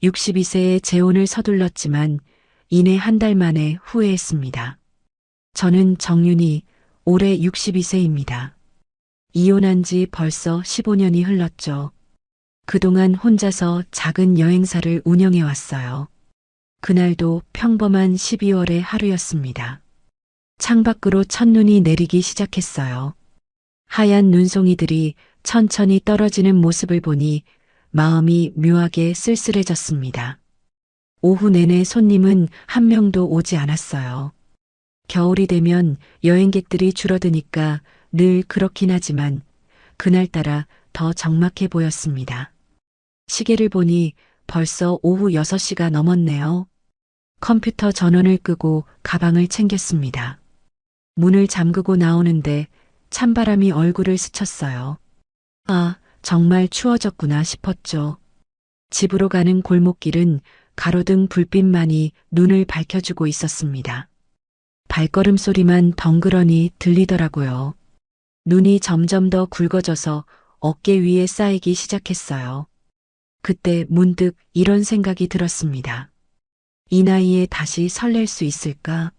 62세에 재혼을 서둘렀지만 이내 한 달 만에 후회했습니다. 저는 정윤이 올해 62세입니다. 이혼한 지 벌써 15년이 흘렀죠. 그동안 혼자서 작은 여행사를 운영해 왔어요. 그날도 평범한 12월의 하루였습니다. 창밖으로 첫눈이 내리기 시작했어요. 하얀 눈송이들이 천천히 떨어지는 모습을 보니 마음이 묘하게 쓸쓸해졌습니다. 오후 내내 손님은 한 명도 오지 않았어요. 겨울이 되면 여행객들이 줄어드니까 늘 그렇긴 하지만 그날따라 더 적막해 보였습니다. 시계를 보니 벌써 오후 6시가 넘었네요. 컴퓨터 전원을 끄고 가방을 챙겼습니다. 문을 잠그고 나오는데 찬바람이 얼굴을 스쳤어요. 아, 정말 추워졌구나 싶었죠. 집으로 가는 골목길은 가로등 불빛만이 눈을 밝혀주고 있었습니다. 발걸음 소리만 덩그러니 들리더라고요. 눈이 점점 더 굵어져서 어깨 위에 쌓이기 시작했어요. 그때 문득 이런 생각이 들었습니다. 이 나이에 다시 설렐 수 있을까?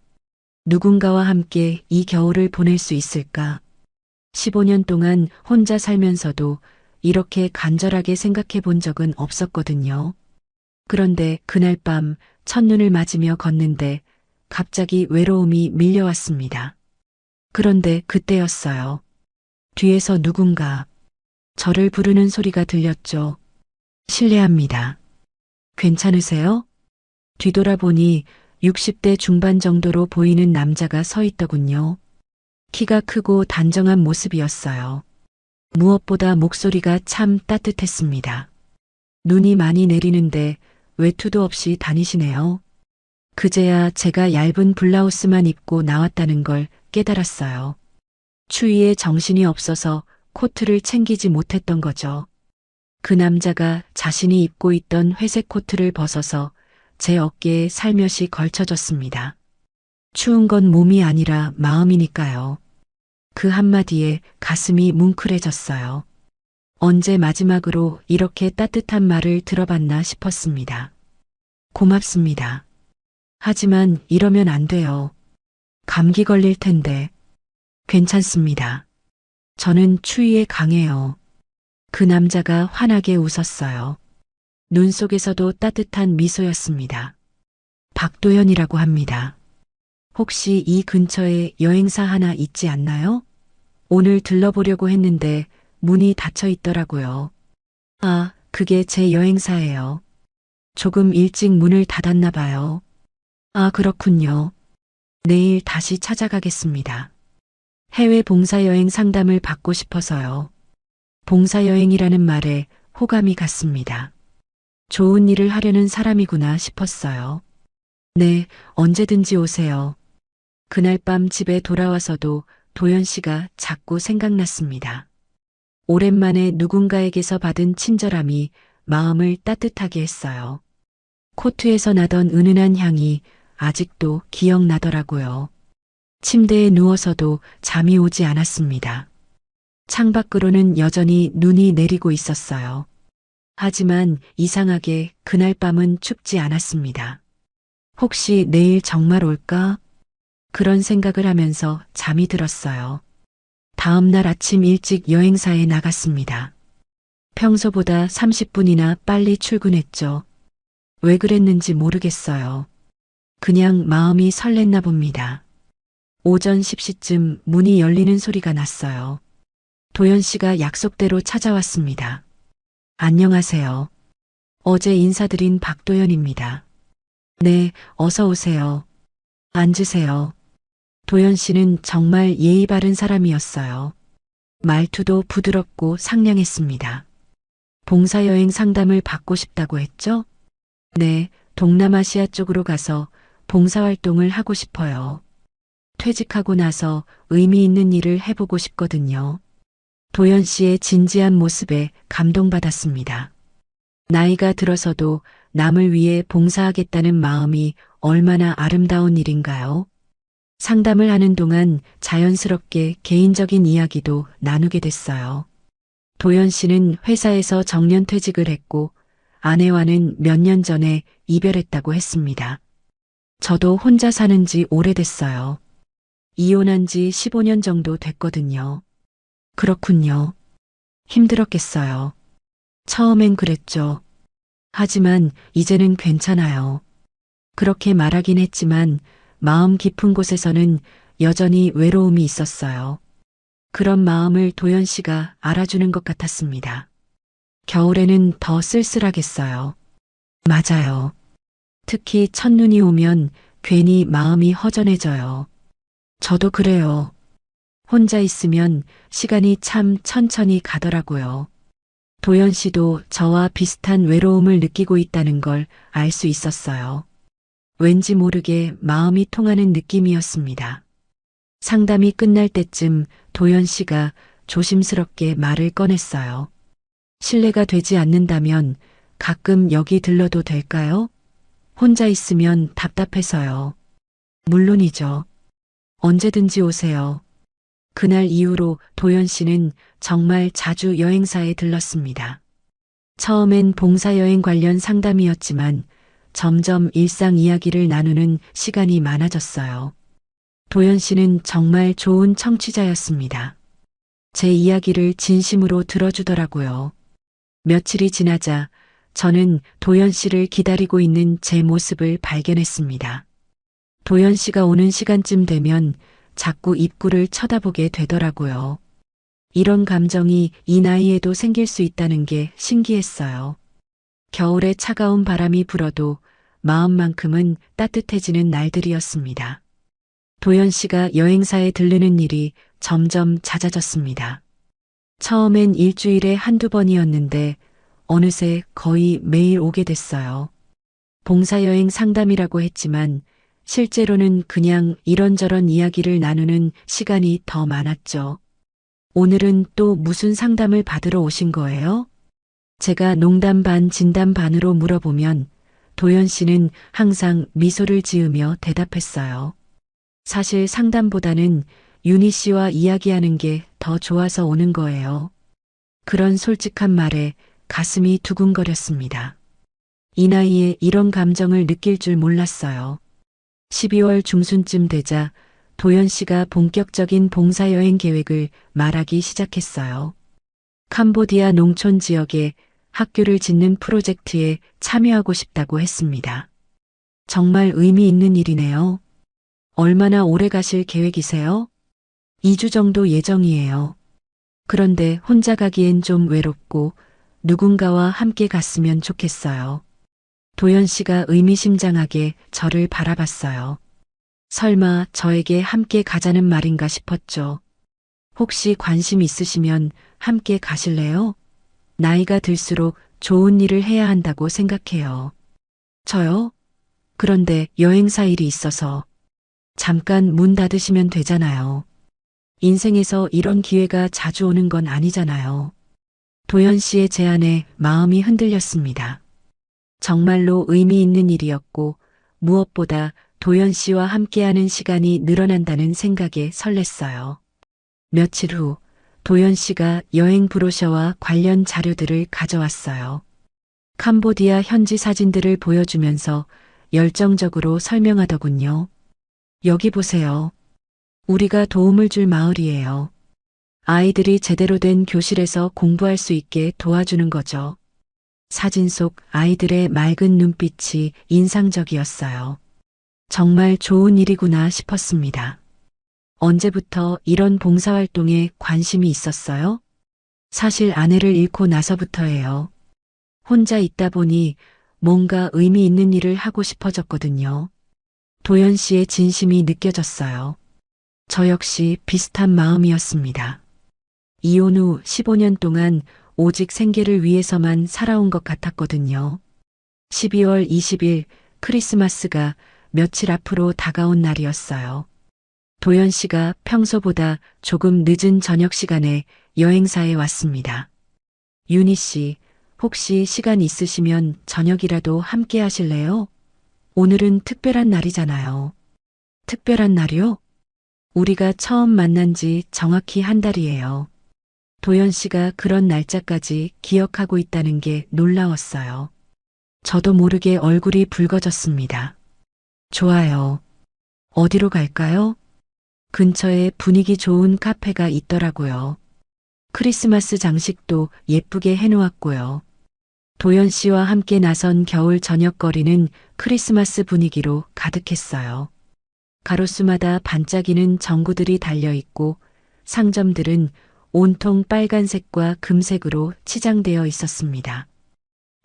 누군가와 함께 이 겨울을 보낼 수 있을까? 15년 동안 혼자 살면서도 이렇게 간절하게 생각해 본 적은 없었거든요. 그런데 그날 밤 첫눈을 맞으며 걷는데 갑자기 외로움이 밀려왔습니다. 그런데 그때였어요. 뒤에서 누군가 저를 부르는 소리가 들렸죠. 실례합니다. 괜찮으세요? 뒤돌아보니 60대 중반 정도로 보이는 남자가 서 있더군요. 키가 크고 단정한 모습이었어요. 무엇보다 목소리가 참 따뜻했습니다. 눈이 많이 내리는데 외투도 없이 다니시네요. 그제야 제가 얇은 블라우스만 입고 나왔다는 걸 깨달았어요. 추위에 정신이 없어서 코트를 챙기지 못했던 거죠. 그 남자가 자신이 입고 있던 회색 코트를 벗어서 제 어깨에 살며시 걸쳐줬습니다. 추운 건 몸이 아니라 마음이니까요. 그 한마디에 가슴이 뭉클해졌어요. 언제 마지막으로 이렇게 따뜻한 말을 들어봤나 싶었습니다. 고맙습니다. 하지만 이러면 안 돼요. 감기 걸릴 텐데. 괜찮습니다. 저는 추위에 강해요. 그 남자가 환하게 웃었어요. 눈 속에서도 따뜻한 미소였습니다. 박도현이라고 합니다. 혹시 이 근처에 여행사 하나 있지 않나요? 오늘 들러보려고 했는데 문이 닫혀 있더라고요. 아, 그게 제 여행사예요. 조금 일찍 문을 닫았나 봐요. 아, 그렇군요. 내일 다시 찾아가겠습니다. 해외 봉사여행 상담을 받고 싶어서요. 봉사여행이라는 말에 호감이 갔습니다. 좋은 일을 하려는 사람이구나 싶었어요. 네, 언제든지 오세요. 그날 밤 집에 돌아와서도 도연 씨가 자꾸 생각났습니다. 오랜만에 누군가에게서 받은 친절함이 마음을 따뜻하게 했어요. 코트에서 나던 은은한 향이 아직도 기억나더라고요. 침대에 누워서도 잠이 오지 않았습니다. 창밖으로는 여전히 눈이 내리고 있었어요. 하지만 이상하게 그날 밤은 춥지 않았습니다. 혹시 내일 정말 올까? 그런 생각을 하면서 잠이 들었어요. 다음 날 아침 일찍 여행사에 나갔습니다. 평소보다 30분이나 빨리 출근했죠. 왜 그랬는지 모르겠어요. 그냥 마음이 설렜나 봅니다. 오전 10시쯤 문이 열리는 소리가 났어요. 도연 씨가 약속대로 찾아왔습니다. 안녕하세요. 어제 인사드린 박도연입니다. 네, 어서 오세요. 앉으세요. 도연 씨는 정말 예의 바른 사람이었어요. 말투도 부드럽고 상냥했습니다. 봉사여행 상담을 받고 싶다고 했죠? 네, 동남아시아 쪽으로 가서 봉사활동을 하고 싶어요. 퇴직하고 나서 의미 있는 일을 해보고 싶거든요. 도연 씨의 진지한 모습에 감동받았습니다. 나이가 들어서도 남을 위해 봉사하겠다는 마음이 얼마나 아름다운 일인가요? 상담을 하는 동안 자연스럽게 개인적인 이야기도 나누게 됐어요. 도연 씨는 회사에서 정년퇴직을 했고 아내와는 몇 년 전에 이별했다고 했습니다. 저도 혼자 사는 지 오래됐어요. 이혼한 지 15년 정도 됐거든요. 그렇군요. 힘들었겠어요. 처음엔 그랬죠. 하지만 이제는 괜찮아요. 그렇게 말하긴 했지만 마음 깊은 곳에서는 여전히 외로움이 있었어요. 그런 마음을 도연 씨가 알아주는 것 같았습니다. 겨울에는 더 쓸쓸하겠어요. 맞아요. 특히 첫눈이 오면 괜히 마음이 허전해져요. 저도 그래요. 혼자 있으면 시간이 참 천천히 가더라고요. 도연 씨도 저와 비슷한 외로움을 느끼고 있다는 걸 알 수 있었어요. 왠지 모르게 마음이 통하는 느낌이었습니다. 상담이 끝날 때쯤 도연 씨가 조심스럽게 말을 꺼냈어요. 실례가 되지 않는다면 가끔 여기 들러도 될까요? 혼자 있으면 답답해서요. 물론이죠. 언제든지 오세요. 그날 이후로 도연 씨는 정말 자주 여행사에 들렀습니다. 처음엔 봉사여행 관련 상담이었지만 점점 일상 이야기를 나누는 시간이 많아졌어요. 도연 씨는 정말 좋은 청취자였습니다. 제 이야기를 진심으로 들어주더라고요. 며칠이 지나자 저는 도연 씨를 기다리고 있는 제 모습을 발견했습니다. 도연 씨가 오는 시간쯤 되면 자꾸 입구를 쳐다보게 되더라고요. 이런 감정이 이 나이에도 생길 수 있다는 게 신기했어요. 겨울에 차가운 바람이 불어도 마음만큼은 따뜻해지는 날들이었습니다. 도연 씨가 여행사에 들르는 일이 점점 잦아졌습니다. 처음엔 일주일에 한두 번이었는데 어느새 거의 매일 오게 됐어요. 봉사여행 상담이라고 했지만 실제로는 그냥 이런저런 이야기를 나누는 시간이 더 많았죠. 오늘은 또 무슨 상담을 받으러 오신 거예요? 제가 농담 반 진담 반으로 물어보면 도연 씨는 항상 미소를 지으며 대답했어요. 사실 상담보다는 윤희 씨와 이야기하는 게 더 좋아서 오는 거예요. 그런 솔직한 말에 가슴이 두근거렸습니다. 이 나이에 이런 감정을 느낄 줄 몰랐어요. 12월 중순쯤 되자 도연 씨가 본격적인 봉사여행 계획을 말하기 시작했어요. 캄보디아 농촌 지역에 학교를 짓는 프로젝트에 참여하고 싶다고 했습니다. 정말 의미 있는 일이네요. 얼마나 오래 가실 계획이세요? 2주 정도 예정이에요. 그런데 혼자 가기엔 좀 외롭고 누군가와 함께 갔으면 좋겠어요. 도연 씨가 의미심장하게 저를 바라봤어요. 설마 저에게 함께 가자는 말인가 싶었죠. 혹시 관심 있으시면 함께 가실래요? 나이가 들수록 좋은 일을 해야 한다고 생각해요. 저요? 그런데 여행사 일이 있어서 잠깐 문 닫으시면 되잖아요. 인생에서 이런 기회가 자주 오는 건 아니잖아요. 도연 씨의 제안에 마음이 흔들렸습니다. 정말로 의미 있는 일이었고 무엇보다 도연 씨와 함께하는 시간이 늘어난다는 생각에 설렜어요. 며칠 후 도연 씨가 여행 브로셔와 관련 자료들을 가져왔어요. 캄보디아 현지 사진들을 보여주면서 열정적으로 설명하더군요. 여기 보세요. 우리가 도움을 줄 마을이에요. 아이들이 제대로 된 교실에서 공부할 수 있게 도와주는 거죠. 사진 속 아이들의 맑은 눈빛이 인상적이었어요. 정말 좋은 일이구나 싶었습니다. 언제부터 이런 봉사활동에 관심이 있었어요? 사실 아내를 잃고 나서부터예요. 혼자 있다 보니 뭔가 의미 있는 일을 하고 싶어졌거든요. 도연 씨의 진심이 느껴졌어요. 저 역시 비슷한 마음이었습니다. 이혼 후 15년 동안 오직 생계를 위해서만 살아온 것 같았거든요. 12월 20일 크리스마스가 며칠 앞으로 다가온 날이었어요. 도연 씨가 평소보다 조금 늦은 저녁 시간에 여행사에 왔습니다. 윤희 씨, 혹시 시간 있으시면 저녁이라도 함께 하실래요? 오늘은 특별한 날이잖아요. 특별한 날이요? 우리가 처음 만난 지 정확히 한 달이에요. 도연 씨가 그런 날짜까지 기억하고 있다는 게 놀라웠어요. 저도 모르게 얼굴이 붉어졌습니다. 좋아요. 어디로 갈까요? 근처에 분위기 좋은 카페가 있더라고요. 크리스마스 장식도 예쁘게 해놓았고요. 도연 씨와 함께 나선 겨울 저녁거리는 크리스마스 분위기로 가득했어요. 가로수마다 반짝이는 전구들이 달려있고 상점들은 온통 빨간색과 금색으로 치장되어 있었습니다.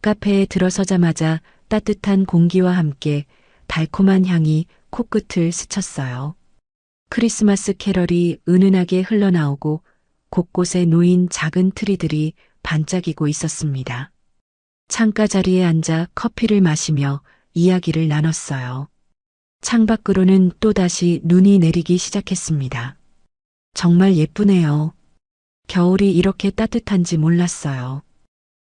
카페에 들어서자마자 따뜻한 공기와 함께 달콤한 향이 코끝을 스쳤어요. 크리스마스 캐럴이 은은하게 흘러나오고 곳곳에 놓인 작은 트리들이 반짝이고 있었습니다. 창가 자리에 앉아 커피를 마시며 이야기를 나눴어요. 창밖으로는 또다시 눈이 내리기 시작했습니다. 정말 예쁘네요. 겨울이 이렇게 따뜻한지 몰랐어요.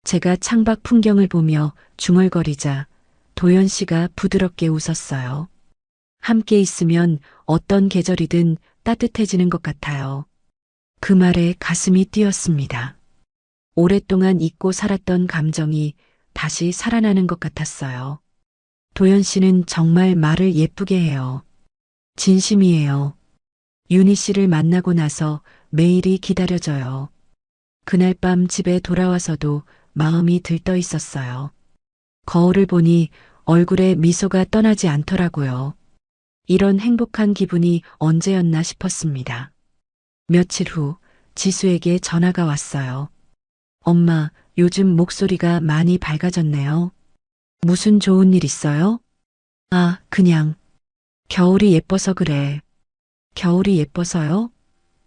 제가 창밖 풍경을 보며 중얼거리자 도연 씨가 부드럽게 웃었어요. 함께 있으면 어떤 계절이든 따뜻해지는 것 같아요. 그 말에 가슴이 뛰었습니다. 오랫동안 잊고 살았던 감정이 다시 살아나는 것 같았어요. 도연 씨는 정말 말을 예쁘게 해요. 진심이에요. 윤희 씨를 만나고 나서 매일이 기다려져요. 그날 밤 집에 돌아와서도 마음이 들떠 있었어요. 거울을 보니 얼굴에 미소가 떠나지 않더라고요. 이런 행복한 기분이 언제였나 싶었습니다. 며칠 후 지수에게 전화가 왔어요. 엄마, 요즘 목소리가 많이 밝아졌네요. 무슨 좋은 일 있어요? 아, 그냥. 겨울이 예뻐서 그래. 겨울이 예뻐서요?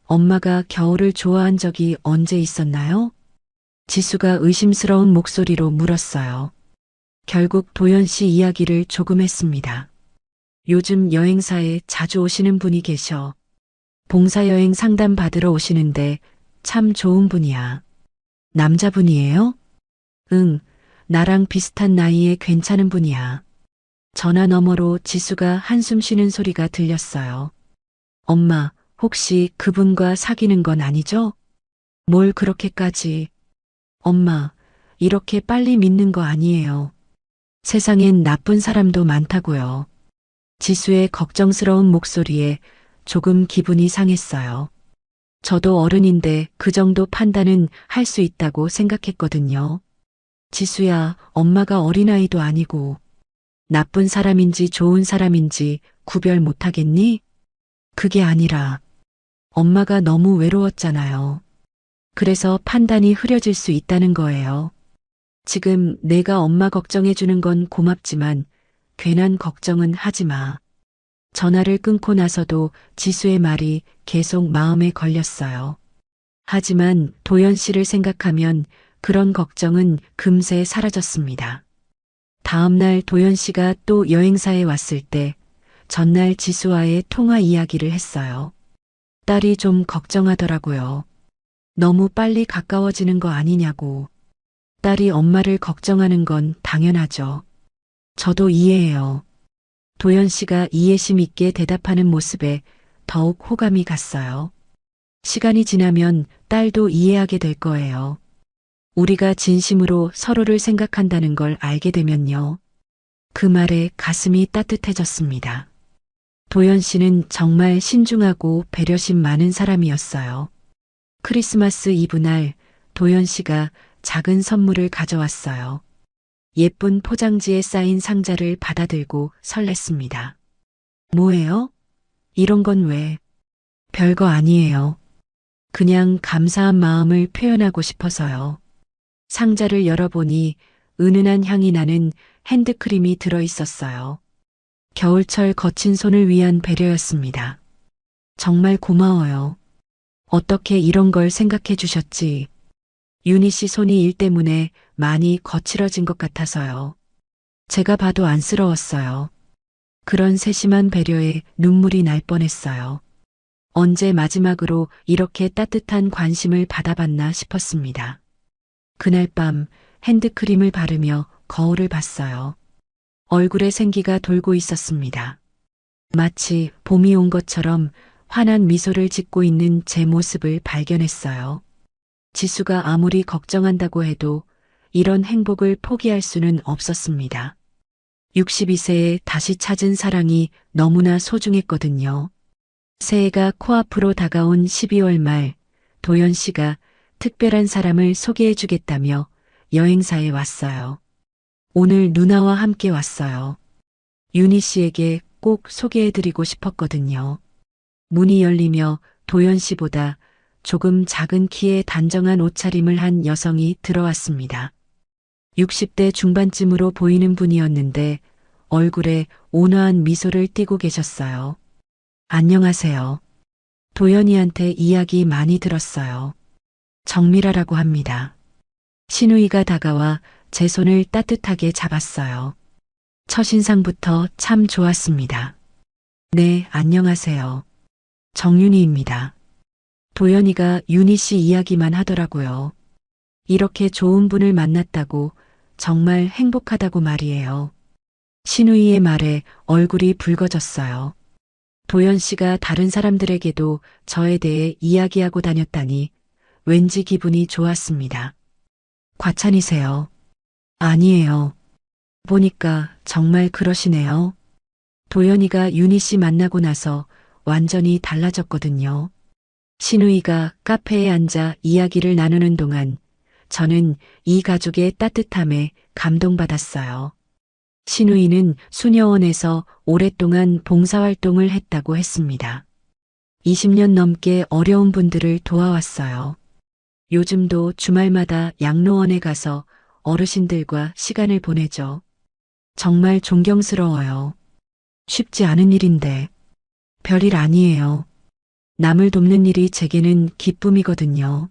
엄마가 겨울을 좋아한 적이 언제 있었나요? 지수가 의심스러운 목소리로 물었어요. 결국 도연 씨 이야기를 조금 했습니다. 요즘 여행사에 자주 오시는 분이 계셔. 봉사여행 상담 받으러 오시는데 참 좋은 분이야. 남자분이에요? 응, 나랑 비슷한 나이에 괜찮은 분이야. 전화 너머로 지수가 한숨 쉬는 소리가 들렸어요. 엄마, 혹시 그분과 사귀는 건 아니죠? 뭘 그렇게까지. 엄마, 이렇게 빨리 믿는 거 아니에요. 세상엔 나쁜 사람도 많다고요. 지수의 걱정스러운 목소리에 조금 기분이 상했어요. 저도 어른인데 그 정도 판단은 할 수 있다고 생각했거든요. 지수야, 엄마가 어린아이도 아니고 나쁜 사람인지 좋은 사람인지 구별 못하겠니? 그게 아니라 엄마가 너무 외로웠잖아요. 그래서 판단이 흐려질 수 있다는 거예요. 지금 내가 엄마 걱정해주는 건 고맙지만 괜한 걱정은 하지 마. 전화를 끊고 나서도 지수의 말이 계속 마음에 걸렸어요. 하지만 도연 씨를 생각하면 그런 걱정은 금세 사라졌습니다. 다음 날 도연 씨가 또 여행사에 왔을 때 전날 지수와의 통화 이야기를 했어요. 딸이 좀 걱정하더라고요. 너무 빨리 가까워지는 거 아니냐고. 딸이 엄마를 걱정하는 건 당연하죠. 저도 이해해요. 도연 씨가 이해심 있게 대답하는 모습에 더욱 호감이 갔어요. 시간이 지나면 딸도 이해하게 될 거예요. 우리가 진심으로 서로를 생각한다는 걸 알게 되면요. 그 말에 가슴이 따뜻해졌습니다. 도연 씨는 정말 신중하고 배려심 많은 사람이었어요. 크리스마스 이브 날 도연 씨가 작은 선물을 가져왔어요. 예쁜 포장지에 쌓인 상자를 받아들고 설렜습니다. 뭐예요? 이런 건 왜? 별거 아니에요. 그냥 감사한 마음을 표현하고 싶어서요. 상자를 열어보니 은은한 향이 나는 핸드크림이 들어 있었어요. 겨울철 거친 손을 위한 배려였습니다. 정말 고마워요. 어떻게 이런 걸 생각해 주셨지? 윤희 씨 손이 일 때문에 많이 거칠어진 것 같아서요. 제가 봐도 안쓰러웠어요. 그런 세심한 배려에 눈물이 날 뻔했어요. 언제 마지막으로 이렇게 따뜻한 관심을 받아봤나 싶었습니다. 그날 밤 핸드크림을 바르며 거울을 봤어요. 얼굴에 생기가 돌고 있었습니다. 마치 봄이 온 것처럼 환한 미소를 짓고 있는 제 모습을 발견했어요. 지수가 아무리 걱정한다고 해도 이런 행복을 포기할 수는 없었습니다. 62세에 다시 찾은 사랑이 너무나 소중했거든요. 새해가 코앞으로 다가온 12월 말, 도연 씨가 특별한 사람을 소개해 주겠다며 여행사에 왔어요. 오늘 누나와 함께 왔어요. 윤희 씨에게 꼭 소개해 드리고 싶었거든요. 문이 열리며 도연 씨보다 조금 작은 키에 단정한 옷차림을 한 여성이 들어왔습니다. 60대 중반쯤으로 보이는 분이었는데 얼굴에 온화한 미소를 띠고 계셨어요. 안녕하세요. 도연이한테 이야기 많이 들었어요. 정미라라고 합니다. 신우이가 다가와 제 손을 따뜻하게 잡았어요. 첫인상부터 참 좋았습니다. 네, 안녕하세요. 정윤희입니다. 도연이가 윤희 씨 이야기만 하더라고요. 이렇게 좋은 분을 만났다고 정말 행복하다고 말이에요. 신우이의 말에 얼굴이 붉어졌어요. 도연 씨가 다른 사람들에게도 저에 대해 이야기하고 다녔다니 왠지 기분이 좋았습니다. 과찬이세요? 아니에요. 보니까 정말 그러시네요. 도연이가 윤희 씨 만나고 나서 완전히 달라졌거든요. 신우이가 카페에 앉아 이야기를 나누는 동안 저는 이 가족의 따뜻함에 감동받았어요. 신우이는 수녀원에서 오랫동안 봉사활동을 했다고 했습니다. 20년 넘게 어려운 분들을 도와왔어요. 요즘도 주말마다 양로원에 가서 어르신들과 시간을 보내죠. 정말 존경스러워요. 쉽지 않은 일인데 별일 아니에요. 남을 돕는 일이 제게는 기쁨이거든요.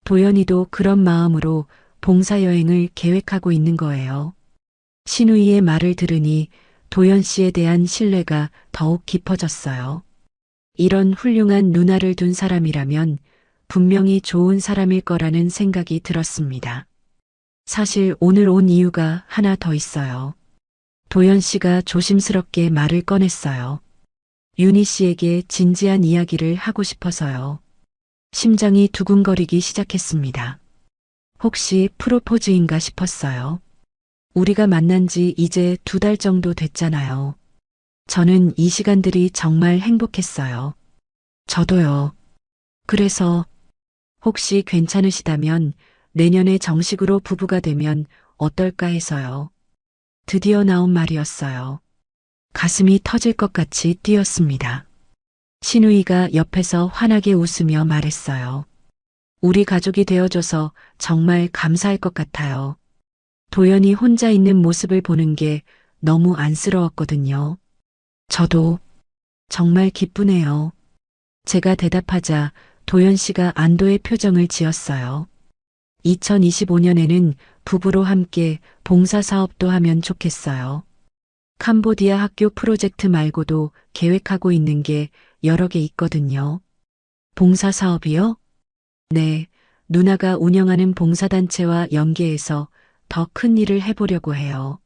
도연이도 그런 마음으로 봉사여행을 계획하고 있는 거예요. 신우이의 말을 들으니 도연 씨에 대한 신뢰가 더욱 깊어졌어요. 이런 훌륭한 누나를 둔 사람이라면 분명히 좋은 사람일 거라는 생각이 들었습니다. 사실 오늘 온 이유가 하나 더 있어요. 도연 씨가 조심스럽게 말을 꺼냈어요. 윤희 씨에게 진지한 이야기를 하고 싶어서요. 심장이 두근거리기 시작했습니다. 혹시 프로포즈인가 싶었어요. 우리가 만난 지 이제 2달 정도 됐잖아요. 저는 이 시간들이 정말 행복했어요. 저도요. 그래서 혹시 괜찮으시다면 내년에 정식으로 부부가 되면 어떨까 해서요. 드디어 나온 말이었어요. 가슴이 터질 것 같이 뛰었습니다. 신우이가 옆에서 환하게 웃으며 말했어요. 우리 가족이 되어줘서 정말 감사할 것 같아요. 도연이 혼자 있는 모습을 보는 게 너무 안쓰러웠거든요. 저도 정말 기쁘네요. 제가 대답하자 도연 씨가 안도의 표정을 지었어요. 2025년에는 부부로 함께 봉사사업도 하면 좋겠어요. 캄보디아 학교 프로젝트 말고도 계획하고 있는 게 여러 개 있거든요. 봉사사업이요? 네, 누나가 운영하는 봉사단체와 연계해서 더 큰 일을 해보려고 해요.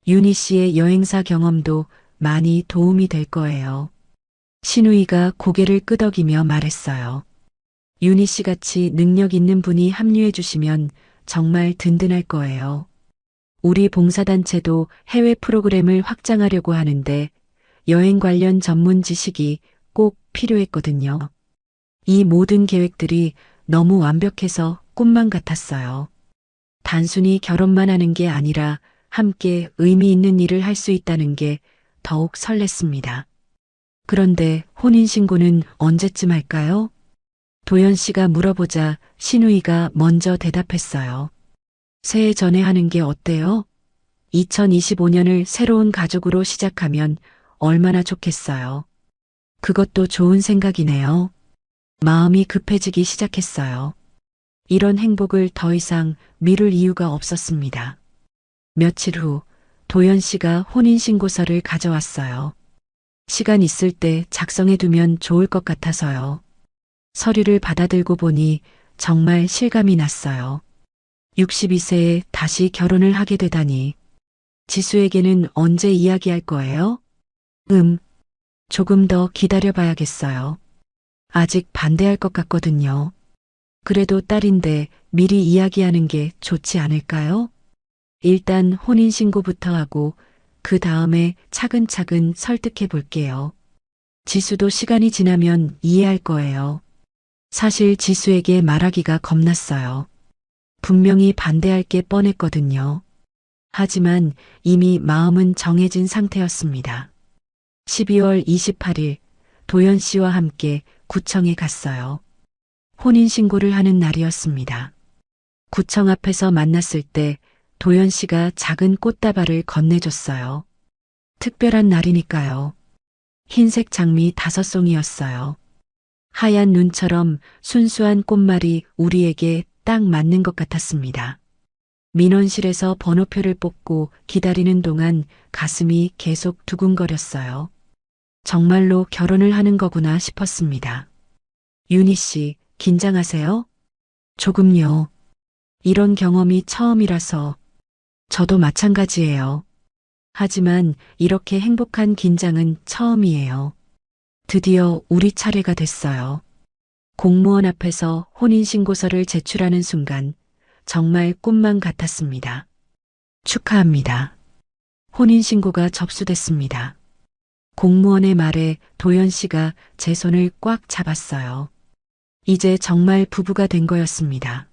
윤희 씨의 여행사 경험도 많이 도움이 될 거예요. 신우이가 고개를 끄덕이며 말했어요. 윤희 씨 같이 능력 있는 분이 합류해 주시면 정말 든든할 거예요. 우리 봉사단체도 해외 프로그램을 확장하려고 하는데 여행 관련 전문 지식이 꼭 필요했거든요. 이 모든 계획들이 너무 완벽해서 꿈만 같았어요. 단순히 결혼만 하는 게 아니라 함께 의미 있는 일을 할 수 있다는 게 더욱 설렜습니다. 그런데 혼인신고는 언제쯤 할까요? 도연 씨가 물어보자 신우이가 먼저 대답했어요. 새해 전에 하는 게 어때요? 2025년을 새로운 가족으로 시작하면 얼마나 좋겠어요. 그것도 좋은 생각이네요. 마음이 급해지기 시작했어요. 이런 행복을 더 이상 미룰 이유가 없었습니다. 며칠 후 도연 씨가 혼인신고서를 가져왔어요. 시간 있을 때 작성해 두면 좋을 것 같아서요. 서류를 받아들고 보니 정말 실감이 났어요. 62세에 다시 결혼을 하게 되다니. 지수에게는 언제 이야기할 거예요? 조금 더 기다려봐야겠어요. 아직 반대할 것 같거든요. 그래도 딸인데 미리 이야기하는 게 좋지 않을까요? 일단 혼인신고부터 하고 그 다음에 차근차근 설득해 볼게요. 지수도 시간이 지나면 이해할 거예요. 사실 지수에게 말하기가 겁났어요. 분명히 반대할 게 뻔했거든요. 하지만 이미 마음은 정해진 상태였습니다. 12월 28일 도연 씨와 함께 구청에 갔어요. 혼인신고를 하는 날이었습니다. 구청 앞에서 만났을 때 도연 씨가 작은 꽃다발을 건네줬어요. 특별한 날이니까요. 흰색 장미 5송이였어요. 하얀 눈처럼 순수한 꽃말이 우리에게 딱 맞는 것 같았습니다. 민원실에서 번호표를 뽑고 기다리는 동안 가슴이 계속 두근거렸어요. 정말로 결혼을 하는 거구나 싶었습니다. 윤희 씨, 긴장하세요? 조금요. 이런 경험이 처음이라서 저도 마찬가지예요. 하지만 이렇게 행복한 긴장은 처음이에요. 드디어 우리 차례가 됐어요. 공무원 앞에서 혼인신고서를 제출하는 순간 정말 꿈만 같았습니다. 축하합니다. 혼인신고가 접수됐습니다. 공무원의 말에 도연 씨가 제 손을 꽉 잡았어요. 이제 정말 부부가 된 거였습니다.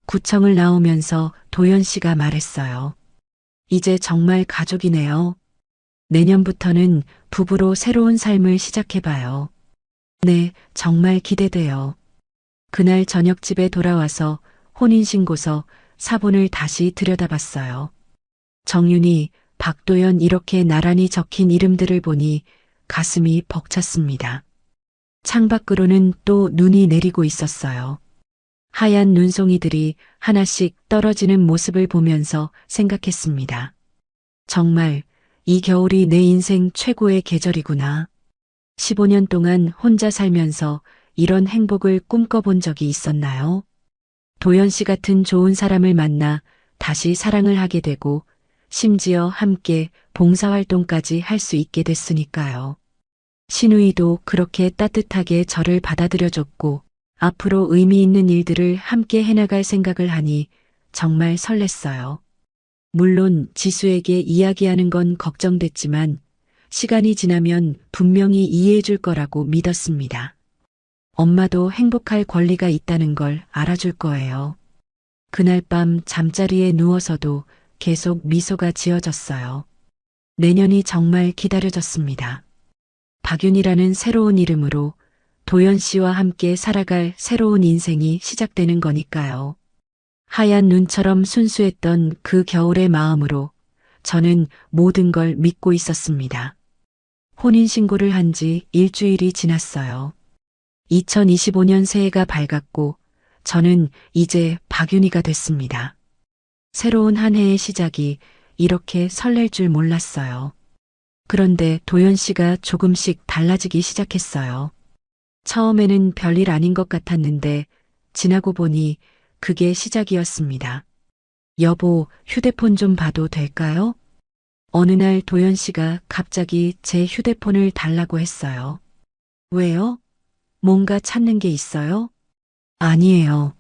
구청을 나오면서 도연 씨가 말했어요. 이제 정말 가족이네요. 내년부터는 부부로 새로운 삶을 시작해봐요. 네, 정말 기대돼요. 그날 저녁 집에 돌아와서 혼인신고서 사본을 다시 들여다봤어요. 정윤이, 박도연 이렇게 나란히 적힌 이름들을 보니 가슴이 벅찼습니다. 창밖으로는 또 눈이 내리고 있었어요. 하얀 눈송이들이 하나씩 떨어지는 모습을 보면서 생각했습니다. 정말 이 겨울이 내 인생 최고의 계절이구나. 15년 동안 혼자 살면서 이런 행복을 꿈꿔본 적이 있었나요? 도연 씨 같은 좋은 사람을 만나 다시 사랑을 하게 되고 심지어 함께 봉사활동까지 할 수 있게 됐으니까요. 신우이도 그렇게 따뜻하게 저를 받아들여줬고 앞으로 의미 있는 일들을 함께 해나갈 생각을 하니 정말 설렜어요. 물론 지수에게 이야기하는 건 걱정됐지만 시간이 지나면 분명히 이해해 줄 거라고 믿었습니다. 엄마도 행복할 권리가 있다는 걸 알아줄 거예요. 그날 밤 잠자리에 누워서도 계속 미소가 지어졌어요. 내년이 정말 기다려졌습니다. 박윤이라는 새로운 이름으로 도연 씨와 함께 살아갈 새로운 인생이 시작되는 거니까요. 하얀 눈처럼 순수했던 그 겨울의 마음으로 저는 모든 걸 믿고 있었습니다. 혼인신고를 한 지 일주일이 지났어요. 2025년 새해가 밝았고 저는 이제 박윤희가 됐습니다. 새로운 한 해의 시작이 이렇게 설렐 줄 몰랐어요. 그런데 도연 씨가 조금씩 달라지기 시작했어요. 처음에는 별일 아닌 것 같았는데 지나고 보니 그게 시작이었습니다. 여보, 휴대폰 좀 봐도 될까요? 어느 날 도연 씨가 갑자기 제 휴대폰을 달라고 했어요. 왜요? 뭔가 찾는 게 있어요? 아니에요.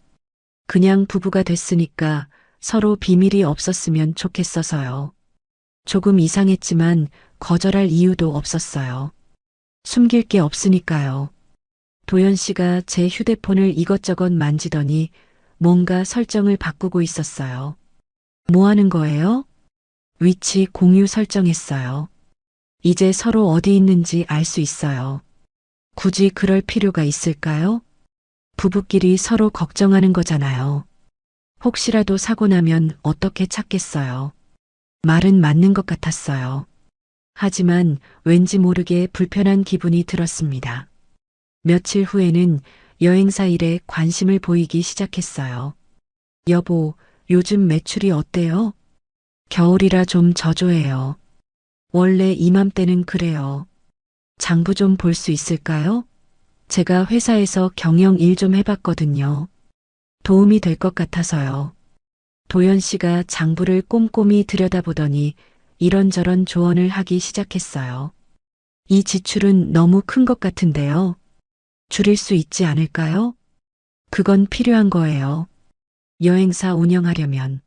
그냥 부부가 됐으니까 서로 비밀이 없었으면 좋겠어서요. 조금 이상했지만 거절할 이유도 없었어요. 숨길 게 없으니까요. 도연 씨가 제 휴대폰을 이것저것 만지더니 뭔가 설정을 바꾸고 있었어요. 뭐 하는 거예요? 위치 공유 설정했어요. 이제 서로 어디 있는지 알 수 있어요. 굳이 그럴 필요가 있을까요? 부부끼리 서로 걱정하는 거잖아요. 혹시라도 사고 나면 어떻게 찾겠어요? 말은 맞는 것 같았어요. 하지만 왠지 모르게 불편한 기분이 들었습니다. 며칠 후에는 여행사 일에 관심을 보이기 시작했어요. 여보, 요즘 매출이 어때요? 겨울이라 좀 저조해요. 원래 이맘때는 그래요. 장부 좀 볼 수 있을까요? 제가 회사에서 경영 일 좀 해봤거든요. 도움이 될 것 같아서요. 도연 씨가 장부를 꼼꼼히 들여다보더니 이런저런 조언을 하기 시작했어요. 이 지출은 너무 큰 것 같은데요. 줄일 수 있지 않을까요? 그건 필요한 거예요. 여행사 운영하려면.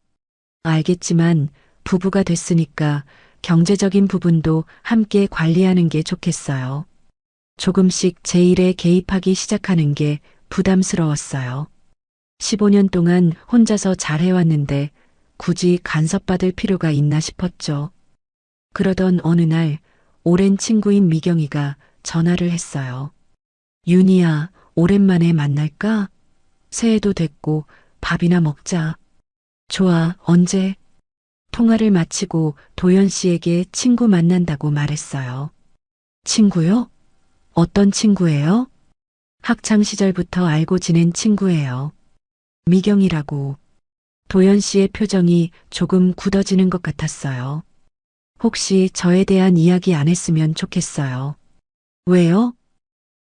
알겠지만 부부가 됐으니까 경제적인 부분도 함께 관리하는 게 좋겠어요. 조금씩 제 일에 개입하기 시작하는 게 부담스러웠어요. 15년 동안 혼자서 잘해왔는데 굳이 간섭받을 필요가 있나 싶었죠. 그러던 어느 날 오랜 친구인 미경이가 전화를 했어요. 윤희야, 오랜만에 만날까? 새해도 됐고 밥이나 먹자. 좋아, 언제? 통화를 마치고 도연 씨에게 친구 만난다고 말했어요. 친구요? 어떤 친구예요? 학창 시절부터 알고 지낸 친구예요. 미경이라고. 도연 씨의 표정이 조금 굳어지는 것 같았어요. 혹시 저에 대한 이야기 안 했으면 좋겠어요. 왜요?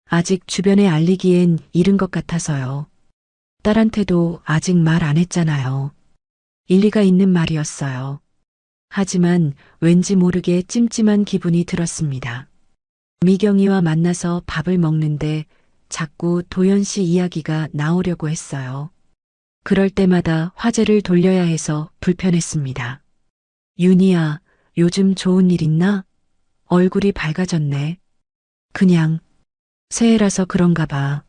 아직 주변에 알리기엔 이른 것 같아서요. 딸한테도 아직 말 안 했잖아요. 일리가 있는 말이었어요. 하지만 왠지 모르게 찜찜한 기분이 들었습니다. 미경이와 만나서 밥을 먹는데 자꾸 도연 씨 이야기가 나오려고 했어요. 그럴 때마다 화제를 돌려야 해서 불편했습니다. 윤희야, 요즘 좋은 일 있나? 얼굴이 밝아졌네. 그냥 새해라서 그런가 봐.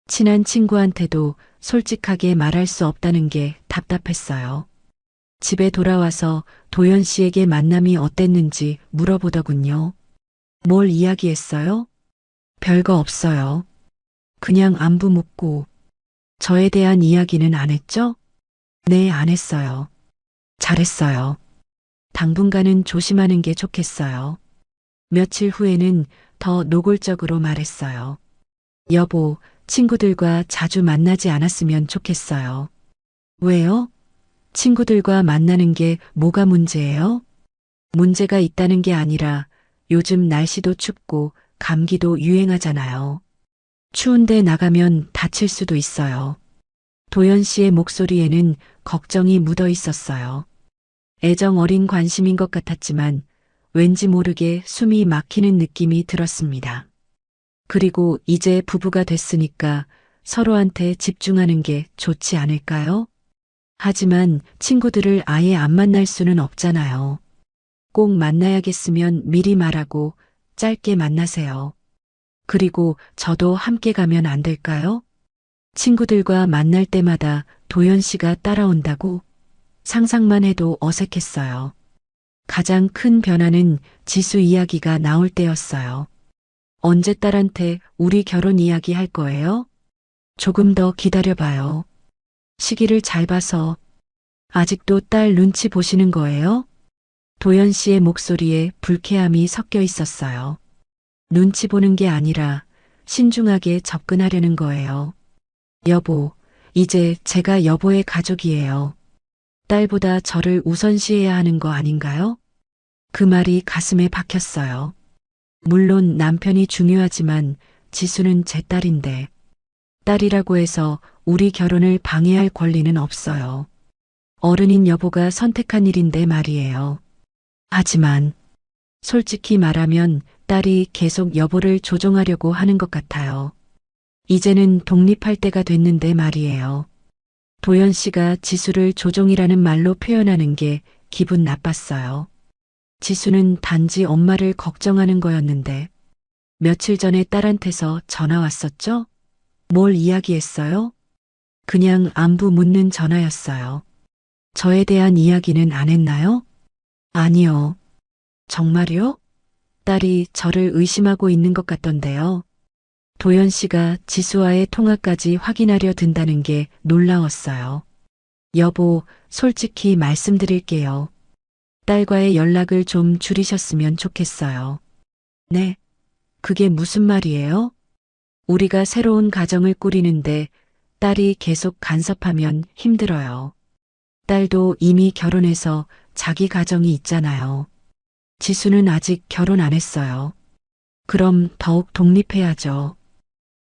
친한 친구한테도 솔직하게 말할 수 없다는 게 답답했어요. 집에 돌아와서 도연 씨에게 만남이 어땠는지 물어보더군요. 뭘 이야기했어요? 별거 없어요. 그냥 안부 묻고. 저에 대한 이야기는 안 했죠? 네, 안 했어요. 잘했어요. 당분간은 조심하는 게 좋겠어요. 며칠 후에는 더 노골적으로 말했어요. 여보, 친구들과 자주 만나지 않았으면 좋겠어요. 왜요? 친구들과 만나는 게 뭐가 문제예요? 문제가 있다는 게 아니라 요즘 날씨도 춥고 감기도 유행하잖아요. 추운데 나가면 다칠 수도 있어요. 도연 씨의 목소리에는 걱정이 묻어 있었어요. 애정 어린 관심인 것 같았지만 왠지 모르게 숨이 막히는 느낌이 들었습니다. 그리고 이제 부부가 됐으니까 서로한테 집중하는 게 좋지 않을까요? 하지만 친구들을 아예 안 만날 수는 없잖아요. 꼭 만나야겠으면 미리 말하고 짧게 만나세요. 그리고 저도 함께 가면 안 될까요? 친구들과 만날 때마다 도연 씨가 따라온다고 상상만 해도 어색했어요. 가장 큰 변화는 지수 이야기가 나올 때였어요. 언제 딸한테 우리 결혼 이야기 할 거예요? 조금 더 기다려봐요. 시기를 잘 봐서. 아직도 딸 눈치 보시는 거예요? 도연 씨의 목소리에 불쾌함이 섞여 있었어요. 눈치 보는 게 아니라 신중하게 접근하려는 거예요. 여보, 이제 제가 여보의 가족이에요. 딸보다 저를 우선시해야 하는 거 아닌가요? 그 말이 가슴에 박혔어요. 물론 남편이 중요하지만 지수는 제 딸인데 딸이라고 해서 우리 결혼을 방해할 권리는 없어요. 어른인 여보가 선택한 일인데 말이에요. 하지만 솔직히 말하면 딸이 계속 여보를 조종하려고 하는 것 같아요. 이제는 독립할 때가 됐는데 말이에요. 도연 씨가 지수를 조종이라는 말로 표현하는 게 기분 나빴어요. 지수는 단지 엄마를 걱정하는 거였는데 며칠 전에 딸한테서 전화 왔었죠? 뭘 이야기했어요? 그냥 안부 묻는 전화였어요. 저에 대한 이야기는 안 했나요? 아니요. 정말요? 딸이 저를 의심하고 있는 것 같던데요. 도연 씨가 지수와의 통화까지 확인하려 든다는 게 놀라웠어요. 여보, 솔직히 말씀드릴게요. 딸과의 연락을 좀 줄이셨으면 좋겠어요. 네? 그게 무슨 말이에요? 우리가 새로운 가정을 꾸리는데 딸이 계속 간섭하면 힘들어요. 딸도 이미 결혼해서 자기 가정이 있잖아요. 지수는 아직 결혼 안 했어요. 그럼 더욱 독립해야죠.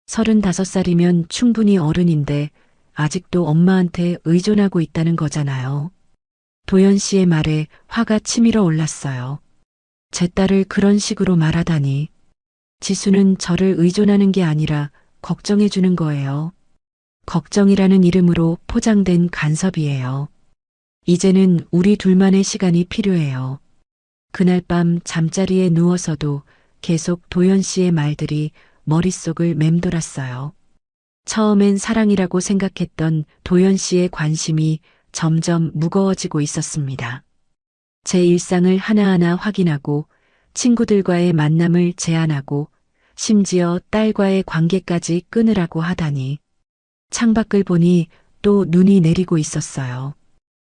35살이면 충분히 어른인데 아직도 엄마한테 의존하고 있다는 거잖아요. 도연 씨의 말에 화가 치밀어 올랐어요. 제 딸을 그런 식으로 말하다니. 지수는 저를 의존하는 게 아니라 걱정해 주는 거예요. 걱정이라는 이름으로 포장된 간섭이에요. 이제는 우리 둘만의 시간이 필요해요. 그날 밤 잠자리에 누워서도 계속 도연 씨의 말들이 머릿속을 맴돌았어요. 처음엔 사랑이라고 생각했던 도연 씨의 관심이 점점 무거워지고 있었습니다. 제 일상을 하나하나 확인하고 친구들과의 만남을 제한하고 심지어 딸과의 관계까지 끊으라고 하다니. 창밖을 보니 또 눈이 내리고 있었어요.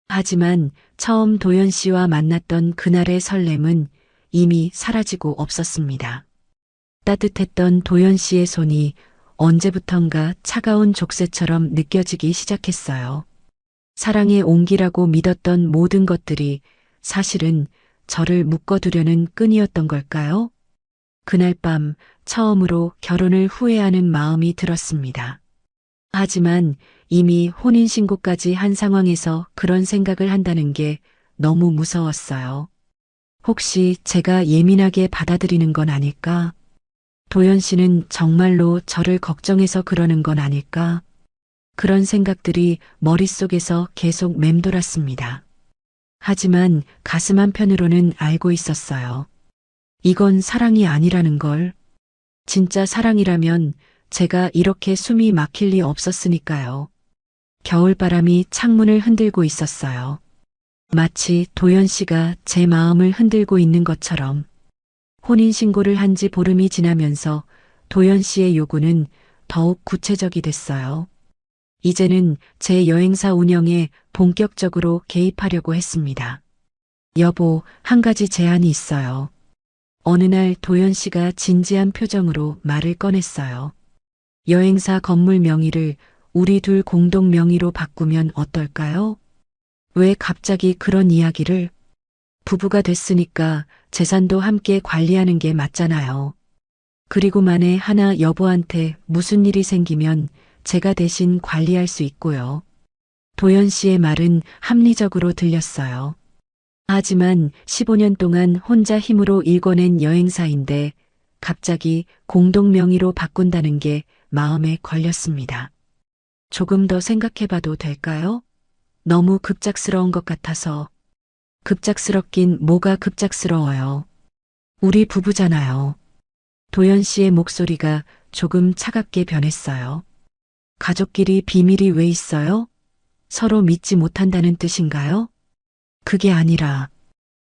하지만 처음 도연 씨와 만났던 그날의 설렘은 이미 사라지고 없었습니다. 따뜻했던 도연 씨의 손이 언제부턴가 차가운 족쇄처럼 느껴지기 시작했어요. 사랑의 온기라고 믿었던 모든 것들이 사실은 저를 묶어두려는 끈이었던 걸까요? 그날 밤 처음으로 결혼을 후회하는 마음이 들었습니다. 하지만 이미 혼인신고까지 한 상황에서 그런 생각을 한다는 게 너무 무서웠어요. 혹시 제가 예민하게 받아들이는 건 아닐까? 도연 씨는 정말로 저를 걱정해서 그러는 건 아닐까? 그런 생각들이 머릿속에서 계속 맴돌았습니다. 하지만 가슴 한편으로는 알고 있었어요. 이건 사랑이 아니라는 걸. 진짜 사랑이라면 제가 이렇게 숨이 막힐 리 없었으니까요. 겨울바람이 창문을 흔들고 있었어요. 마치 도연 씨가 제 마음을 흔들고 있는 것처럼. 혼인신고를 한 지 보름이 지나면서 도연 씨의 요구는 더욱 구체적이 됐어요. 이제는 제 여행사 운영에 본격적으로 개입하려고 했습니다. 여보, 한 가지 제안이 있어요. 어느 날 도연 씨가 진지한 표정으로 말을 꺼냈어요. 여행사 건물 명의를 우리 둘 공동 명의로 바꾸면 어떨까요? 왜 갑자기 그런 이야기를? 부부가 됐으니까 재산도 함께 관리하는 게 맞잖아요. 그리고 만에 하나 여보한테 무슨 일이 생기면 제가 대신 관리할 수 있고요. 도연 씨의 말은 합리적으로 들렸어요. 하지만 15년 동안 혼자 힘으로 일궈낸 여행사인데 갑자기 공동 명의로 바꾼다는 게 마음에 걸렸습니다. 조금 더 생각해봐도 될까요? 너무 급작스러운 것 같아서. 급작스럽긴 뭐가 급작스러워요. 우리 부부잖아요. 도연 씨의 목소리가 조금 차갑게 변했어요. 가족끼리 비밀이 왜 있어요? 서로 믿지 못한다는 뜻인가요? 그게 아니라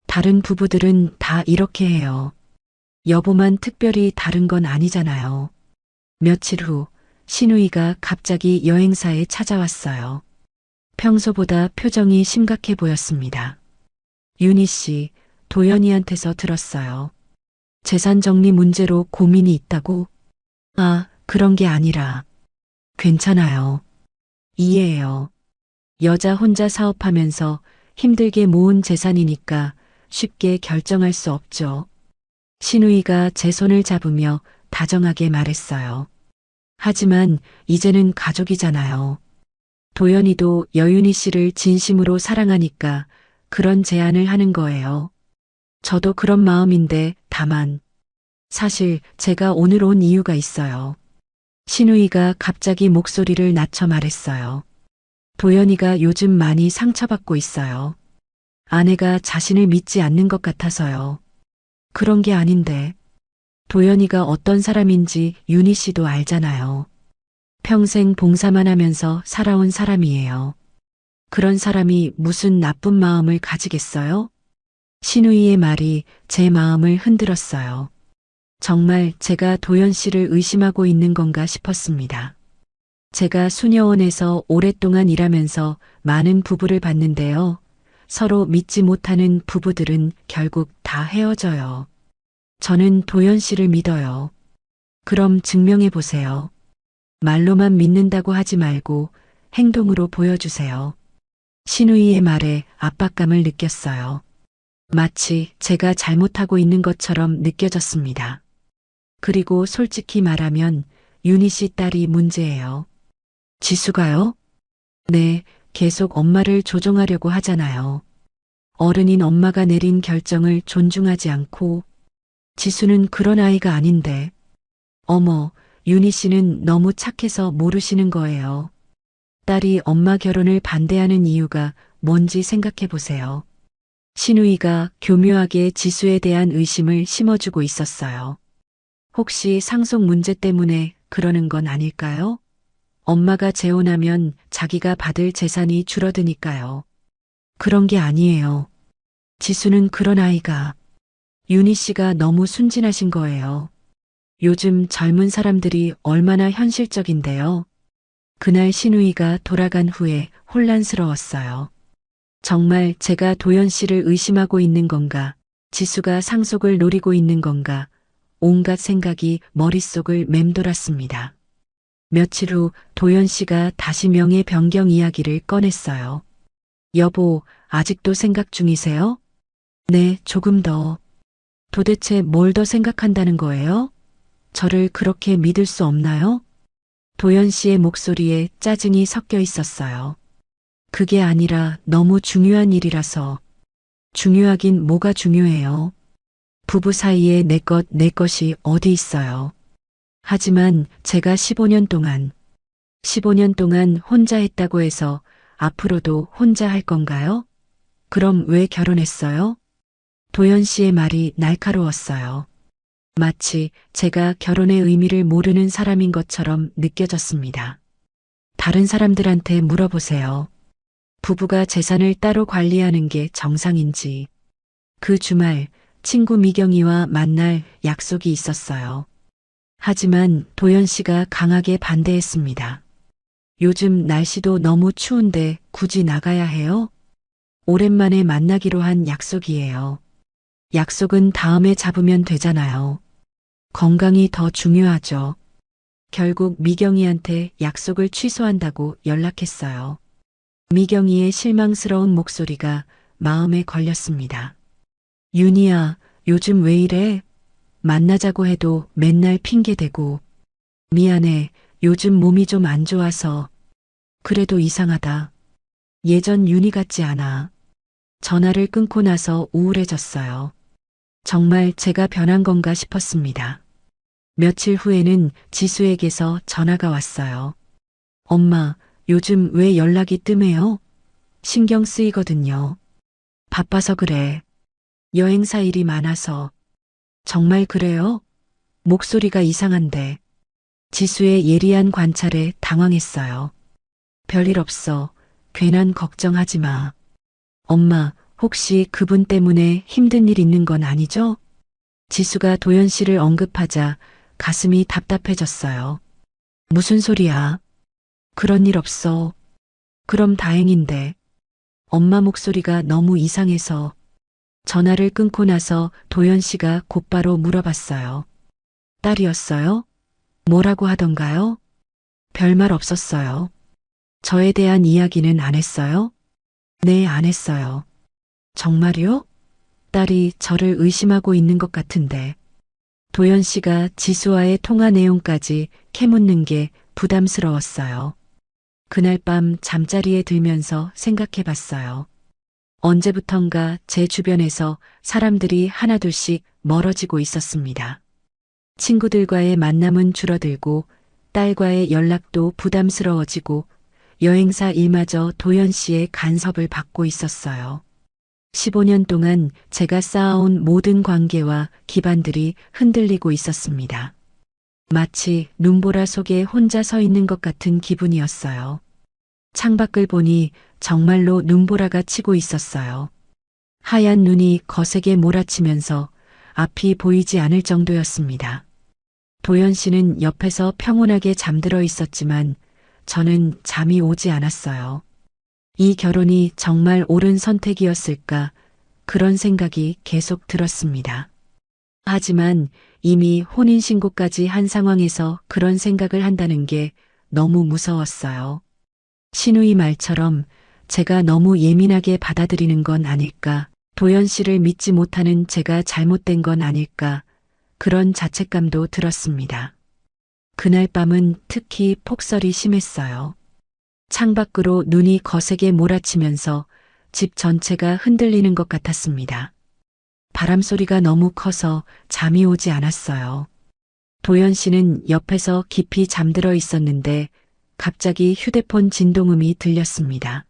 다른 부부들은 다 이렇게 해요. 여보만 특별히 다른 건 아니잖아요. 며칠 후 신우이가 갑자기 여행사에 찾아왔어요. 평소보다 표정이 심각해 보였습니다. 윤희 씨, 도연이한테서 들었어요. 재산 정리 문제로 고민이 있다고? 아, 그런 게 아니라. 괜찮아요. 이해해요. 여자 혼자 사업하면서 힘들게 모은 재산이니까 쉽게 결정할 수 없죠. 신우이가 제 손을 잡으며 다정하게 말했어요. 하지만 이제는 가족이잖아요. 도연이도 여윤희 씨를 진심으로 사랑하니까 그런 제안을 하는 거예요. 저도 그런 마음인데 다만 사실 제가 오늘 온 이유가 있어요. 신우이가 갑자기 목소리를 낮춰 말했어요. 도연이가 요즘 많이 상처받고 있어요. 아내가 자신을 믿지 않는 것 같아서요. 그런 게 아닌데. 도연이가 어떤 사람인지 윤희 씨도 알잖아요. 평생 봉사만 하면서 살아온 사람이에요. 그런 사람이 무슨 나쁜 마음을 가지겠어요? 신우이의 말이 제 마음을 흔들었어요. 정말 제가 도연 씨를 의심하고 있는 건가 싶었습니다. 제가 수녀원에서 오랫동안 일하면서 많은 부부를 봤는데요. 서로 믿지 못하는 부부들은 결국 다 헤어져요. 저는 도연 씨를 믿어요. 그럼 증명해 보세요. 말로만 믿는다고 하지 말고 행동으로 보여주세요. 신우이의 말에 압박감을 느꼈어요. 마치 제가 잘못하고 있는 것처럼 느껴졌습니다. 그리고 솔직히 말하면 윤희 씨 딸이 문제예요. 지수가요? 네, 계속 엄마를 조종하려고 하잖아요. 어른인 엄마가 내린 결정을 존중하지 않고 지수는 그런 아이가 아닌데. 어머, 윤희 씨는 너무 착해서 모르시는 거예요. 딸이 엄마 결혼을 반대하는 이유가 뭔지 생각해 보세요. 신우이가 교묘하게 지수에 대한 의심을 심어주고 있었어요. 혹시 상속 문제 때문에 그러는 건 아닐까요? 엄마가 재혼하면 자기가 받을 재산이 줄어드니까요. 그런 게 아니에요. 지수는 그런 아이가. 윤희 씨가 너무 순진하신 거예요. 요즘 젊은 사람들이 얼마나 현실적인데요. 그날 신우이가 돌아간 후에 혼란스러웠어요. 정말 제가 도연 씨를 의심하고 있는 건가? 지수가 상속을 노리고 있는 건가? 온갖 생각이 머릿속을 맴돌았습니다. 며칠 후 도연 씨가 다시 명예 변경 이야기를 꺼냈어요. 여보, 아직도 생각 중이세요? 네, 조금 더. 도대체 뭘 더 생각한다는 거예요? 저를 그렇게 믿을 수 없나요? 도연 씨의 목소리에 짜증이 섞여 있었어요. 그게 아니라 너무 중요한 일이라서. 중요하긴 뭐가 중요해요. 부부 사이에 내 것이 어디 있어요. 하지만 제가 15년 동안 혼자 했다고 해서 앞으로도 혼자 할 건가요? 그럼 왜 결혼했어요? 도연 씨의 말이 날카로웠어요. 마치 제가 결혼의 의미를 모르는 사람인 것처럼 느껴졌습니다. 다른 사람들한테 물어보세요. 부부가 재산을 따로 관리하는 게 정상인지. 그 주말 친구 미경이와 만날 약속이 있었어요. 하지만 도연 씨가 강하게 반대했습니다. 요즘 날씨도 너무 추운데 굳이 나가야 해요? 오랜만에 만나기로 한 약속이에요. 약속은 다음에 잡으면 되잖아요. 건강이 더 중요하죠. 결국 미경이한테 약속을 취소한다고 연락했어요. 미경이의 실망스러운 목소리가 마음에 걸렸습니다. 윤희야, 요즘 왜 이래? 만나자고 해도 맨날 핑계대고. 미안해, 요즘 몸이 좀 안 좋아서. 그래도 이상하다. 예전 윤희 같지 않아. 전화를 끊고 나서 우울해졌어요. 정말 제가 변한 건가 싶었습니다. 며칠 후에는 지수에게서 전화가 왔어요. 엄마, 요즘 왜 연락이 뜸해요? 신경 쓰이거든요. 바빠서 그래. 여행사 일이 많아서. 정말 그래요? 목소리가 이상한데. 지수의 예리한 관찰에 당황했어요. 별일 없어. 괜한 걱정하지 마. 엄마, 혹시 그분 때문에 힘든 일 있는 건 아니죠? 지수가 도연 씨를 언급하자 가슴이 답답해졌어요. 무슨 소리야? 그런 일 없어. 그럼 다행인데. 엄마 목소리가 너무 이상해서. 전화를 끊고 나서 도연 씨가 곧바로 물어봤어요. 딸이었어요? 뭐라고 하던가요? 별말 없었어요. 저에 대한 이야기는 안 했어요? 네, 안 했어요. 정말요? 딸이 저를 의심하고 있는 것 같은데. 도연 씨가 지수와의 통화 내용까지 캐묻는 게 부담스러웠어요. 그날 밤 잠자리에 들면서 생각해 봤어요. 언제부턴가 제 주변에서 사람들이 하나둘씩 멀어지고 있었습니다. 친구들과의 만남은 줄어들고 딸과의 연락도 부담스러워지고 여행사 일마저 도연 씨의 간섭을 받고 있었어요. 15년 동안 제가 쌓아온 모든 관계와 기반들이 흔들리고 있었습니다. 마치 눈보라 속에 혼자 서 있는 것 같은 기분이었어요. 창밖을 보니 정말로 눈보라가 치고 있었어요. 하얀 눈이 거세게 몰아치면서 앞이 보이지 않을 정도였습니다. 도연 씨는 옆에서 평온하게 잠들어 있었지만 저는 잠이 오지 않았어요. 이 결혼이 정말 옳은 선택이었을까? 그런 생각이 계속 들었습니다. 하지만 이미 혼인신고까지 한 상황에서 그런 생각을 한다는 게 너무 무서웠어요. 신우이 말처럼 제가 너무 예민하게 받아들이는 건 아닐까? 도연 씨를 믿지 못하는 제가 잘못된 건 아닐까? 그런 자책감도 들었습니다. 그날 밤은 특히 폭설이 심했어요. 창밖으로 눈이 거세게 몰아치면서 집 전체가 흔들리는 것 같았습니다. 바람 소리가 너무 커서 잠이 오지 않았어요. 도연 씨는 옆에서 깊이 잠들어 있었는데 갑자기 휴대폰 진동음이 들렸습니다.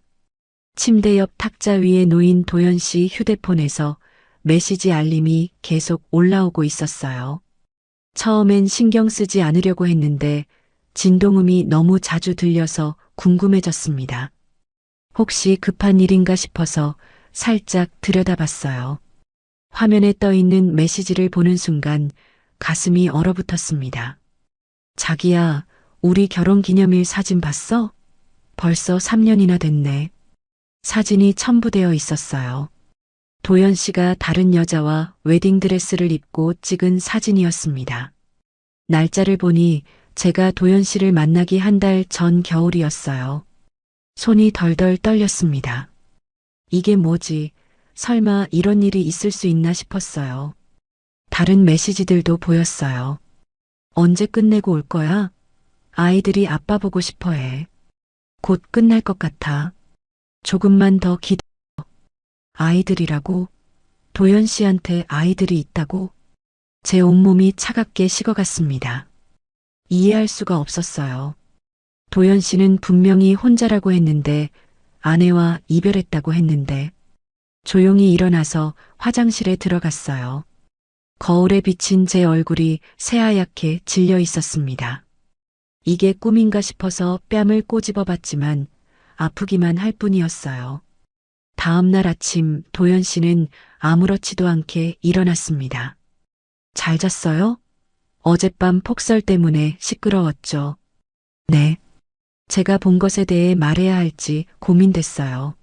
침대 옆 탁자 위에 놓인 도연 씨 휴대폰에서 메시지 알림이 계속 올라오고 있었어요. 처음엔 신경 쓰지 않으려고 했는데 진동음이 너무 자주 들려서 궁금해졌습니다. 혹시 급한 일인가 싶어서 살짝 들여다봤어요. 화면에 떠 있는 메시지를 보는 순간 가슴이 얼어붙었습니다. 자기야, 우리 결혼 기념일 사진 봤어? 벌써 3년이나 됐네. 사진이 첨부되어 있었어요. 도연 씨가 다른 여자와 웨딩드레스를 입고 찍은 사진이었습니다. 날짜를 보니 제가 도연 씨를 만나기 한 달 전 겨울이었어요. 손이 덜덜 떨렸습니다. 이게 뭐지? 설마 이런 일이 있을 수 있나 싶었어요. 다른 메시지들도 보였어요. 언제 끝내고 올 거야? 아이들이 아빠 보고 싶어 해. 곧 끝날 것 같아. 조금만 더 기다려. 아이들이라고? 도연 씨한테 아이들이 있다고? 제 온몸이 차갑게 식어갔습니다. 이해할 수가 없었어요. 도연 씨는 분명히 혼자라고 했는데 아내와 이별했다고 했는데 조용히 일어나서 화장실에 들어갔어요. 거울에 비친 제 얼굴이 새하얗게 질려 있었습니다. 이게 꿈인가 싶어서 뺨을 꼬집어 봤지만 아프기만 할 뿐이었어요. 다음 날 아침 도연 씨는 아무렇지도 않게 일어났습니다. 잘 잤어요? 어젯밤 폭설 때문에 시끄러웠죠. 네. 제가 본 것에 대해 말해야 할지 고민됐어요.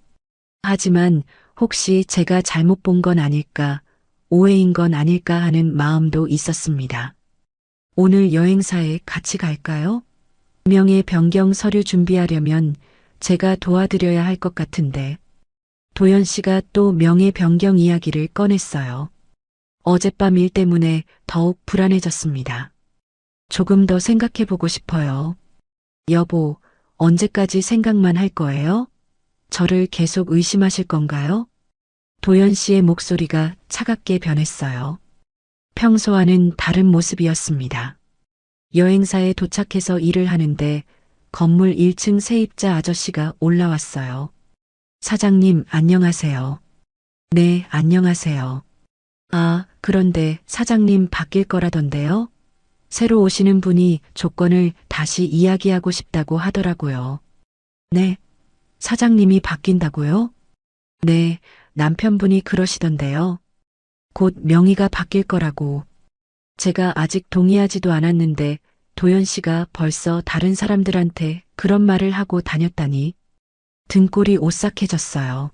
하지만 혹시 제가 잘못 본 건 아닐까, 오해인 건 아닐까 하는 마음도 있었습니다. 오늘 여행사에 같이 갈까요? 명예 변경 서류 준비하려면 제가 도와드려야 할 것 같은데. 도연 씨가 또 명예 변경 이야기를 꺼냈어요. 어젯밤 일 때문에 더욱 불안해졌습니다. 조금 더 생각해 보고 싶어요. 여보, 언제까지 생각만 할 거예요? 저를 계속 의심하실 건가요? 도연 씨의 목소리가 차갑게 변했어요. 평소와는 다른 모습이었습니다. 여행사에 도착해서 일을 하는데 건물 1층 세입자 아저씨가 올라왔어요. 사장님, 안녕하세요. 네, 안녕하세요. 아, 그런데 사장님 바뀔 거라던데요? 새로 오시는 분이 조건을 다시 이야기하고 싶다고 하더라고요. 네, 사장님이 바뀐다고요? 네, 남편분이 그러시던데요. 곧 명의가 바뀔 거라고. 제가 아직 동의하지도 않았는데 도연 씨가 벌써 다른 사람들한테 그런 말을 하고 다녔다니. 등골이 오싹해졌어요.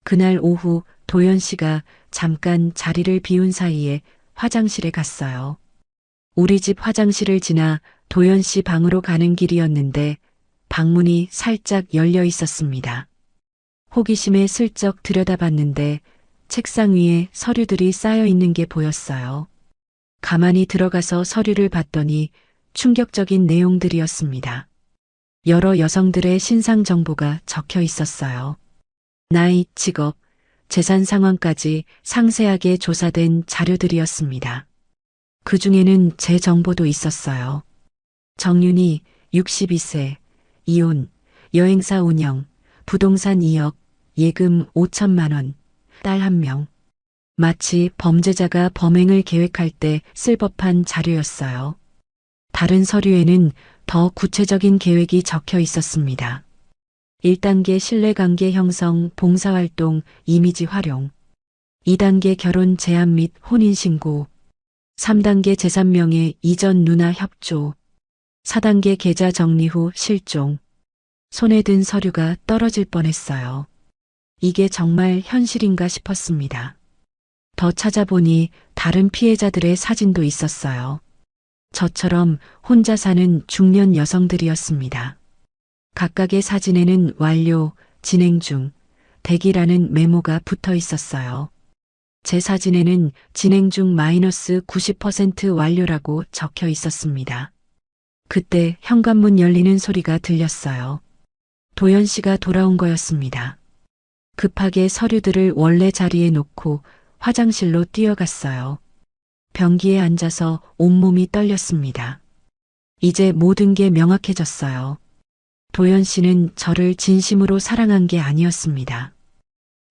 그날 오후 도연 씨가 잠깐 자리를 비운 사이에 화장실에 갔어요. 우리 집 화장실을 지나 도연 씨 방으로 가는 길이었는데 방문이 살짝 열려 있었습니다. 호기심에 슬쩍 들여다봤는데 책상 위에 서류들이 쌓여 있는 게 보였어요. 가만히 들어가서 서류를 봤더니 충격적인 내용들이었습니다. 여러 여성들의 신상 정보가 적혀 있었어요. 나이, 직업, 재산 상황까지 상세하게 조사된 자료들이었습니다. 그 중에는 제 정보도 있었어요. 정윤이 62세, 이혼, 여행사 운영, 부동산 2억, 예금 5천만 원, 딸 1명. 마치 범죄자가 범행을 계획할 때 쓸 법한 자료였어요. 다른 서류에는 더 구체적인 계획이 적혀 있었습니다. 1단계 신뢰관계 형성, 봉사활동, 이미지 활용. 2단계 결혼 제한 및 혼인신고. 3단계 재산명예 이전 누나 협조. 4단계 계좌 정리 후 실종. 손에 든 서류가 떨어질 뻔했어요. 이게 정말 현실인가 싶었습니다. 더 찾아보니 다른 피해자들의 사진도 있었어요. 저처럼 혼자 사는 중년 여성들이었습니다. 각각의 사진에는 완료, 진행 중, 대기라는 메모가 붙어 있었어요. 제 사진에는 진행 중 -90% 완료라고 적혀 있었습니다. 그때 현관문 열리는 소리가 들렸어요. 도연 씨가 돌아온 거였습니다. 급하게 서류들을 원래 자리에 놓고 화장실로 뛰어갔어요. 변기에 앉아서 온몸이 떨렸습니다. 이제 모든 게 명확해졌어요. 도연 씨는 저를 진심으로 사랑한 게 아니었습니다.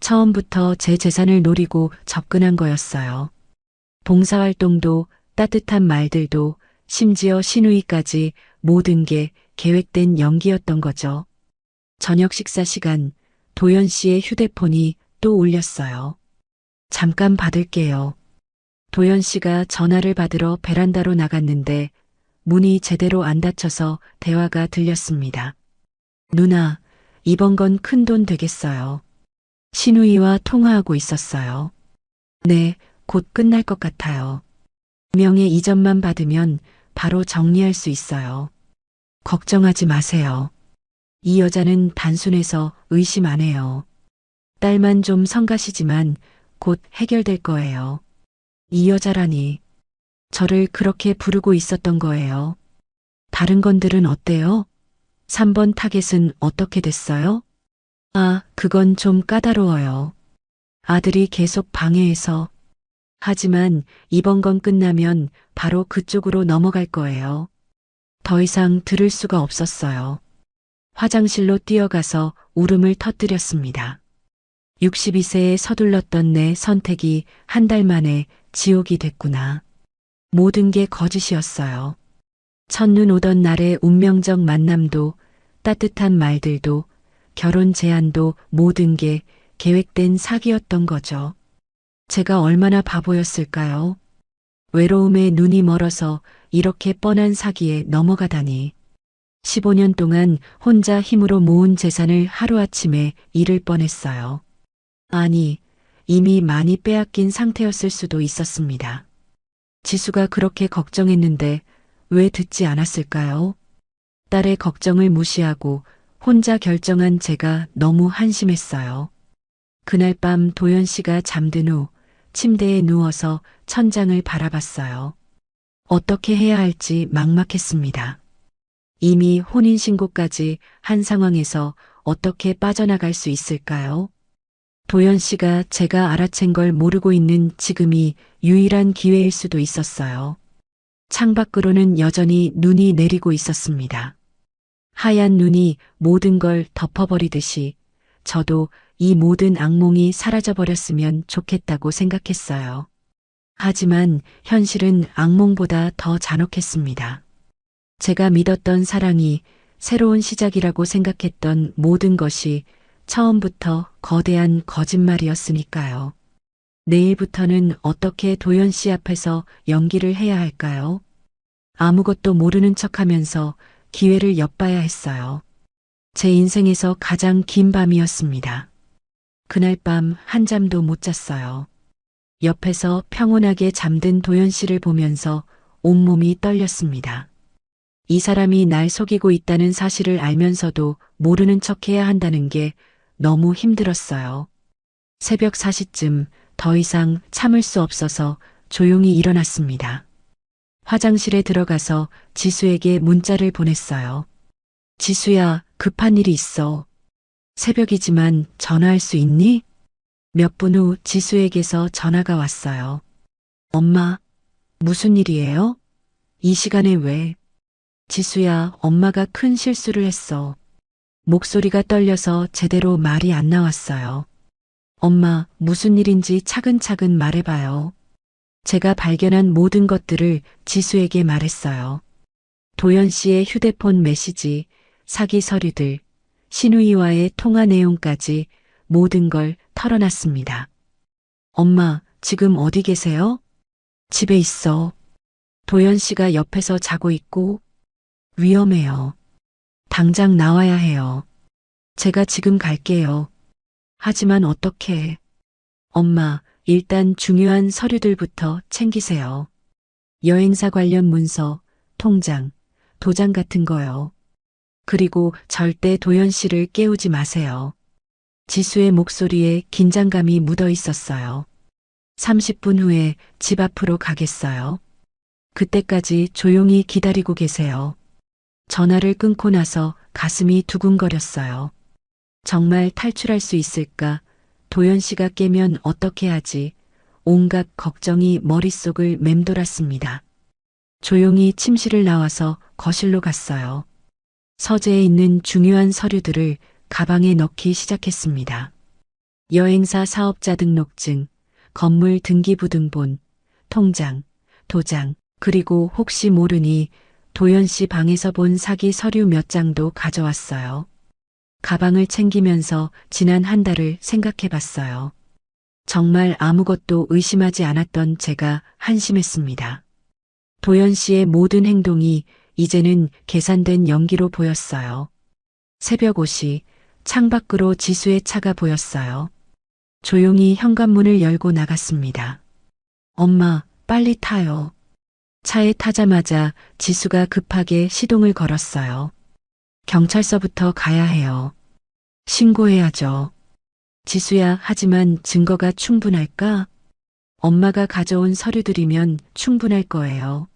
처음부터 제 재산을 노리고 접근한 거였어요. 봉사활동도 따뜻한 말들도 심지어 시누이까지 모든 게 계획된 연기였던 거죠. 저녁 식사 시간 도연 씨의 휴대폰이 또 울렸어요. 잠깐 받을게요. 도연 씨가 전화를 받으러 베란다로 나갔는데 문이 제대로 안 닫혀서 대화가 들렸습니다. 누나, 이번 건 큰돈 되겠어요. 시누이와 통화하고 있었어요. 네, 곧 끝날 것 같아요. 명예 이전만 받으면 바로 정리할 수 있어요. 걱정하지 마세요. 이 여자는 단순해서 의심 안 해요. 딸만 좀 성가시지만 곧 해결될 거예요. 이 여자라니. 저를 그렇게 부르고 있었던 거예요. 다른 건들은 어때요? 3번 타겟은 어떻게 됐어요? 아, 그건 좀 까다로워요. 아들이 계속 방해해서. 하지만 이번 건 끝나면 바로 그쪽으로 넘어갈 거예요. 더 이상 들을 수가 없었어요. 화장실로 뛰어가서 울음을 터뜨렸습니다. 62세에 서둘렀던 내 선택이 한 달 만에 지옥이 됐구나. 모든 게 거짓이었어요. 첫눈 오던 날의 운명적 만남도 따뜻한 말들도 결혼 제안도 모든 게 계획된 사기였던 거죠. 제가 얼마나 바보였을까요? 외로움에 눈이 멀어서 이렇게 뻔한 사기에 넘어가다니. 15년 동안 혼자 힘으로 모은 재산을 하루아침에 잃을 뻔했어요. 아니, 이미 많이 빼앗긴 상태였을 수도 있었습니다. 지수가 그렇게 걱정했는데 왜 듣지 않았을까요? 딸의 걱정을 무시하고 혼자 결정한 제가 너무 한심했어요. 그날 밤 도연 씨가 잠든 후 침대에 누워서 천장을 바라봤어요. 어떻게 해야 할지 막막했습니다. 이미 혼인신고까지 한 상황에서 어떻게 빠져나갈 수 있을까요? 도연 씨가 제가 알아챈 걸 모르고 있는 지금이 유일한 기회일 수도 있었어요. 창밖으로는 여전히 눈이 내리고 있었습니다. 하얀 눈이 모든 걸 덮어버리듯이 저도 이 모든 악몽이 사라져버렸으면 좋겠다고 생각했어요. 하지만 현실은 악몽보다 더 잔혹했습니다. 제가 믿었던 사랑이 새로운 시작이라고 생각했던 모든 것이 처음부터 거대한 거짓말이었으니까요. 내일부터는 어떻게 도연 씨 앞에서 연기를 해야 할까요? 아무것도 모르는 척하면서 기회를 엿봐야 했어요. 제 인생에서 가장 긴 밤이었습니다. 그날 밤 한잠도 못 잤어요. 옆에서 평온하게 잠든 도연 씨를 보면서 온몸이 떨렸습니다. 이 사람이 날 속이고 있다는 사실을 알면서도 모르는 척해야 한다는 게 너무 힘들었어요. 새벽 4시쯤 더 이상 참을 수 없어서 조용히 일어났습니다. 화장실에 들어가서 지수에게 문자를 보냈어요. 지수야, 급한 일이 있어. 새벽이지만 전화할 수 있니? 몇 분 후 지수에게서 전화가 왔어요. 엄마, 무슨 일이에요? 이 시간에 왜? 지수야, 엄마가 큰 실수를 했어. 목소리가 떨려서 제대로 말이 안 나왔어요. 엄마, 무슨 일인지 차근차근 말해봐요. 제가 발견한 모든 것들을 지수에게 말했어요. 도연 씨의 휴대폰 메시지, 사기 서류들, 시누이와의 통화 내용까지 모든 걸 털어놨습니다. 엄마, 지금 어디 계세요? 집에 있어. 도연 씨가 옆에서 자고 있고 위험해요. 당장 나와야 해요. 제가 지금 갈게요. 하지만 어떻게? 엄마, 일단 중요한 서류들부터 챙기세요. 여행사 관련 문서, 통장, 도장 같은 거요. 그리고 절대 도연 씨를 깨우지 마세요. 지수의 목소리에 긴장감이 묻어 있었어요. 30분 후에 집 앞으로 가겠어요. 그때까지 조용히 기다리고 계세요. 전화를 끊고 나서 가슴이 두근거렸어요. 정말 탈출할 수 있을까? 도연 씨가 깨면 어떻게 하지? 온갖 걱정이 머릿속을 맴돌았습니다. 조용히 침실을 나와서 거실로 갔어요. 서재에 있는 중요한 서류들을 가방에 넣기 시작했습니다. 여행사 사업자 등록증, 건물 등기부등본, 통장, 도장, 그리고 혹시 모르니 도연 씨 방에서 본 사기 서류 몇 장도 가져왔어요. 가방을 챙기면서 지난 한 달을 생각해 봤어요. 정말 아무것도 의심하지 않았던 제가 한심했습니다. 도연 씨의 모든 행동이 이제는 계산된 연기로 보였어요. 새벽 5시 창밖으로 지수의 차가 보였어요. 조용히 현관문을 열고 나갔습니다. 엄마, 빨리 타요. 차에 타자마자 지수가 급하게 시동을 걸었어요. 경찰서부터 가야 해요. 신고해야죠. 지수야, 하지만 증거가 충분할까? 엄마가 가져온 서류들이면 충분할 거예요.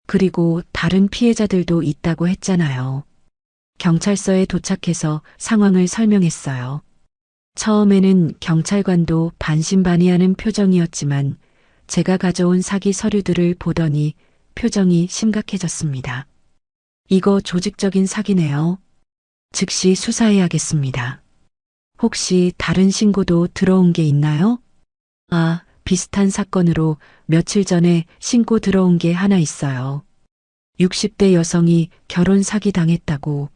그리고 다른 피해자들도 있다고 했잖아요. 경찰서에 도착해서 상황을 설명했어요. 처음에는 경찰관도 반신반의하는 표정이었지만 제가 가져온 사기 서류들을 보더니 표정이 심각해졌습니다. 이거 조직적인 사기네요. 즉시 수사해야겠습니다. 혹시 다른 신고도 들어온 게 있나요? 아, 비슷한 사건으로 며칠 전에 신고 들어온 게 하나 있어요. 60대 여성이 결혼 사기 당했다고.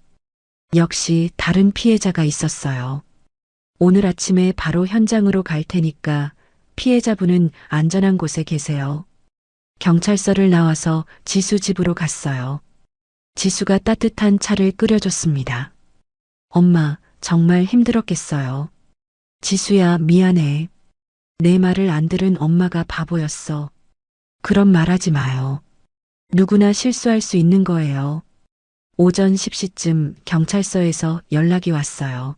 역시 다른 피해자가 있었어요. 오늘 아침에 바로 현장으로 갈 테니까 피해자분은 안전한 곳에 계세요. 경찰서를 나와서 지수 집으로 갔어요. 지수가 따뜻한 차를 끓여줬습니다. 엄마, 정말 힘들었겠어요. 지수야, 미안해. 내 말을 안 들은 엄마가 바보였어. 그런 말 하지 마요. 누구나 실수할 수 있는 거예요. 오전 10시쯤 경찰서에서 연락이 왔어요.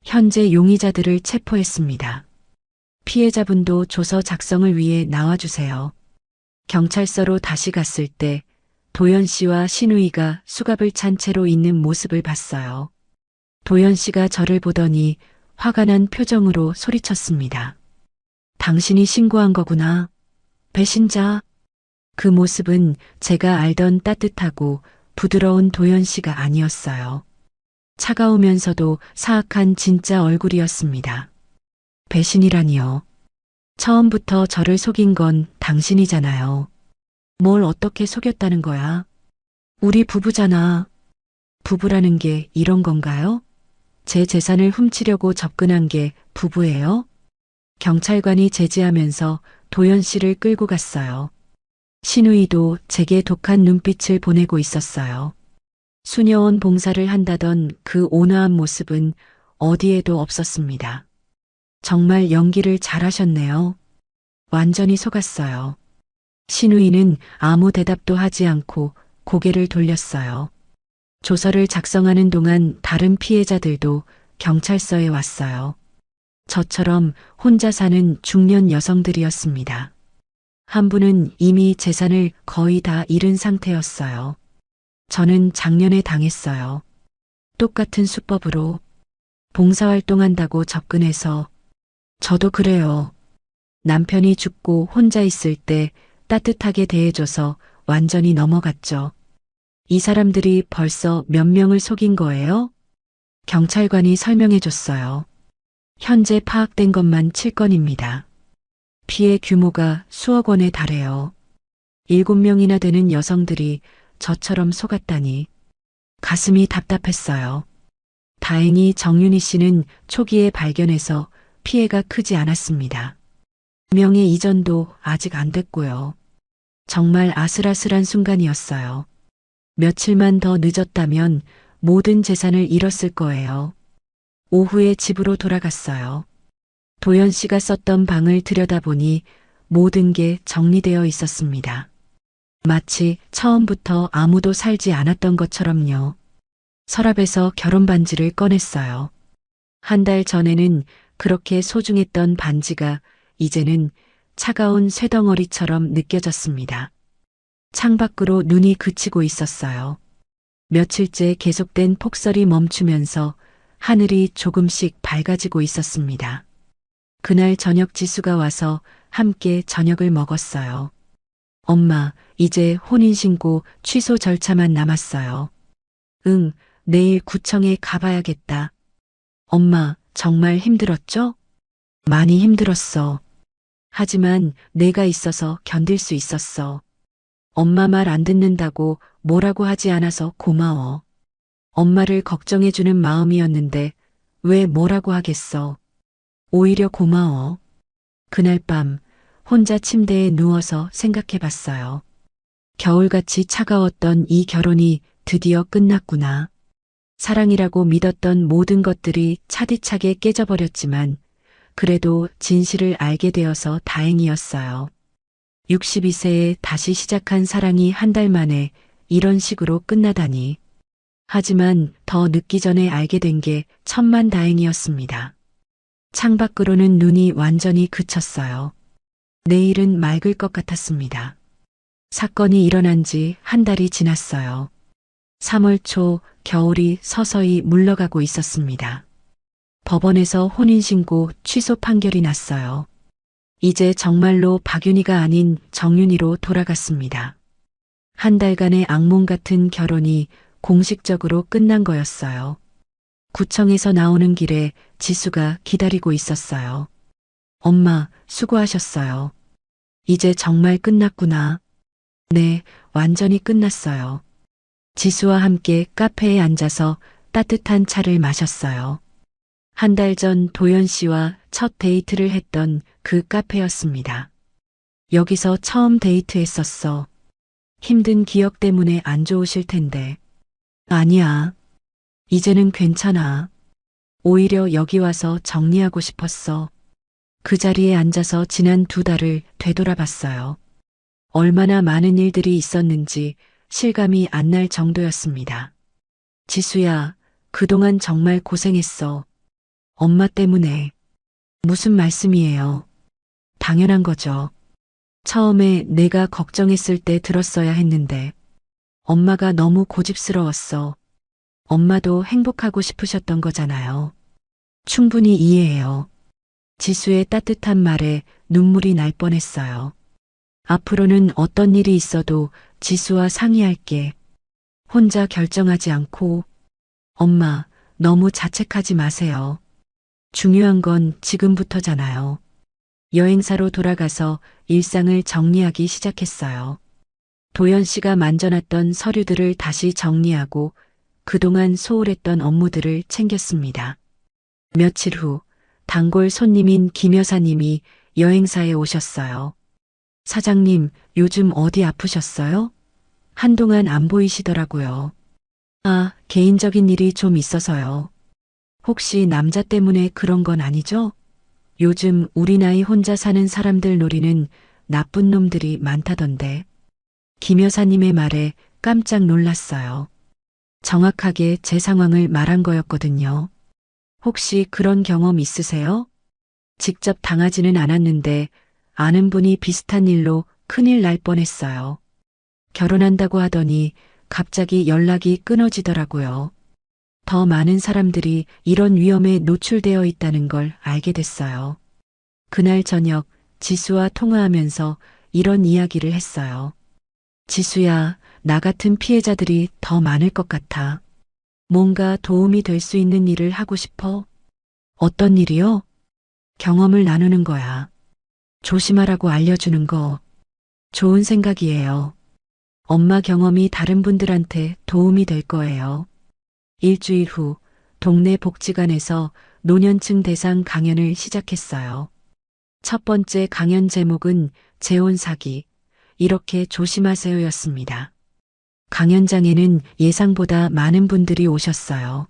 현재 용의자들을 체포했습니다. 피해자분도 조서 작성을 위해 나와주세요. 경찰서로 다시 갔을 때 도연 씨와 신우이가 수갑을 찬 채로 있는 모습을 봤어요. 도연 씨가 저를 보더니 화가 난 표정으로 소리쳤습니다. 당신이 신고한 거구나. 배신자. 그 모습은 제가 알던 따뜻하고 부드러운 도연 씨가 아니었어요. 차가우면서도 사악한 진짜 얼굴이었습니다. 배신이라니요. 처음부터 저를 속인 건 당신이잖아요. 뭘 어떻게 속였다는 거야? 우리 부부잖아. 부부라는 게 이런 건가요? 제 재산을 훔치려고 접근한 게 부부예요? 경찰관이 제지하면서 도연 씨를 끌고 갔어요. 신우이도 제게 독한 눈빛을 보내고 있었어요. 수녀원 봉사를 한다던 그 온화한 모습은 어디에도 없었습니다. 정말 연기를 잘하셨네요. 완전히 속았어요. 신우이는 아무 대답도 하지 않고 고개를 돌렸어요. 조서를 작성하는 동안 다른 피해자들도 경찰서에 왔어요. 저처럼 혼자 사는 중년 여성들이었습니다. 한 분은 이미 재산을 거의 다 잃은 상태였어요. 저는 작년에 당했어요. 똑같은 수법으로 봉사활동한다고 접근해서. 저도 그래요. 남편이 죽고 혼자 있을 때 따뜻하게 대해줘서 완전히 넘어갔죠. 이 사람들이 벌써 몇 명을 속인 거예요? 경찰관이 설명해줬어요. 현재 파악된 것만 7건입니다. 피해 규모가 수억 원에 달해요. 7명이나 되는 여성들이 저처럼 속았다니 가슴이 답답했어요. 다행히 정윤희 씨는 초기에 발견해서 피해가 크지 않았습니다. 명예 이전도 아직 안 됐고요. 정말 아슬아슬한 순간이었어요. 며칠만 더 늦었다면 모든 재산을 잃었을 거예요. 오후에 집으로 돌아갔어요. 도연 씨가 썼던 방을 들여다보니 모든 게 정리되어 있었습니다. 마치 처음부터 아무도 살지 않았던 것처럼요. 서랍에서 결혼 반지를 꺼냈어요. 한 달 전에는 그렇게 소중했던 반지가 이제는 차가운 쇠덩어리처럼 느껴졌습니다. 창밖으로 눈이 그치고 있었어요. 며칠째 계속된 폭설이 멈추면서 하늘이 조금씩 밝아지고 있었습니다. 그날 저녁 지수가 와서 함께 저녁을 먹었어요. 엄마, 이제 혼인신고 취소 절차만 남았어요. 응, 내일 구청에 가봐야겠다. 엄마, 정말 힘들었죠? 많이 힘들었어. 하지만 내가 있어서 견딜 수 있었어. 엄마 말 안 듣는다고 뭐라고 하지 않아서 고마워. 엄마를 걱정해주는 마음이었는데 왜 뭐라고 하겠어. 오히려 고마워. 그날 밤 혼자 침대에 누워서 생각해 봤어요. 겨울같이 차가웠던 이 결혼이 드디어 끝났구나. 사랑이라고 믿었던 모든 것들이 차디차게 깨져버렸지만 그래도 진실을 알게 되어서 다행이었어요. 62세에 다시 시작한 사랑이 한 달 만에 이런 식으로 끝나다니. 하지만 더 늦기 전에 알게 된 게 천만다행이었습니다. 창밖으로는 눈이 완전히 그쳤어요. 내일은 맑을 것 같았습니다. 사건이 일어난 지 한 달이 지났어요. 3월 초 겨울이 서서히 물러가고 있었습니다. 법원에서 혼인신고 취소 판결이 났어요. 이제 정말로 박윤희가 아닌 정윤희로 돌아갔습니다. 한 달간의 악몽 같은 결혼이 공식적으로 끝난 거였어요. 구청에서 나오는 길에 지수가 기다리고 있었어요. 엄마, 수고하셨어요. 이제 정말 끝났구나. 네, 완전히 끝났어요. 지수와 함께 카페에 앉아서 따뜻한 차를 마셨어요. 한 달 전 도연 씨와 첫 데이트를 했던 그 카페였습니다. 여기서 처음 데이트했었어. 힘든 기억 때문에 안 좋으실 텐데. 아니야. 이제는 괜찮아. 오히려 여기 와서 정리하고 싶었어. 그 자리에 앉아서 지난 2달을 되돌아봤어요. 얼마나 많은 일들이 있었는지 실감이 안 날 정도였습니다. 지수야, 그동안 정말 고생했어. 엄마 때문에. 무슨 말씀이에요? 당연한 거죠. 처음에 내가 걱정했을 때 들었어야 했는데 엄마가 너무 고집스러웠어. 엄마도 행복하고 싶으셨던 거잖아요. 충분히 이해해요. 지수의 따뜻한 말에 눈물이 날 뻔했어요. 앞으로는 어떤 일이 있어도 지수와 상의할게. 혼자 결정하지 않고. 엄마, 너무 자책하지 마세요. 중요한 건 지금부터잖아요. 여행사로 돌아가서 일상을 정리하기 시작했어요. 도연 씨가 만져놨던 서류들을 다시 정리하고 그동안 소홀했던 업무들을 챙겼습니다. 며칠 후 단골 손님인 김 여사님이 여행사에 오셨어요. 사장님, 요즘 어디 아프셨어요? 한동안 안 보이시더라고요. 아, 개인적인 일이 좀 있어서요. 혹시 남자 때문에 그런 건 아니죠? 요즘 우리 나이 혼자 사는 사람들 노리는 나쁜 놈들이 많다던데. 김 여사님의 말에 깜짝 놀랐어요. 정확하게 제 상황을 말한 거였거든요. 혹시 그런 경험 있으세요? 직접 당하지는 않았는데 아는 분이 비슷한 일로 큰일 날 뻔했어요. 결혼한다고 하더니 갑자기 연락이 끊어지더라고요. 더 많은 사람들이 이런 위험에 노출되어 있다는 걸 알게 됐어요. 그날 저녁 지수와 통화하면서 이런 이야기를 했어요. 지수야, 나 같은 피해자들이 더 많을 것 같아. 뭔가 도움이 될 수 있는 일을 하고 싶어? 어떤 일이요? 경험을 나누는 거야. 조심하라고 알려주는 거. 좋은 생각이에요. 엄마 경험이 다른 분들한테 도움이 될 거예요. 일주일 후 동네 복지관에서 노년층 대상 강연을 시작했어요. 첫 번째 강연 제목은 재혼 사기, 이렇게 조심하세요였습니다. 강연장에는 예상보다 많은 분들이 오셨어요.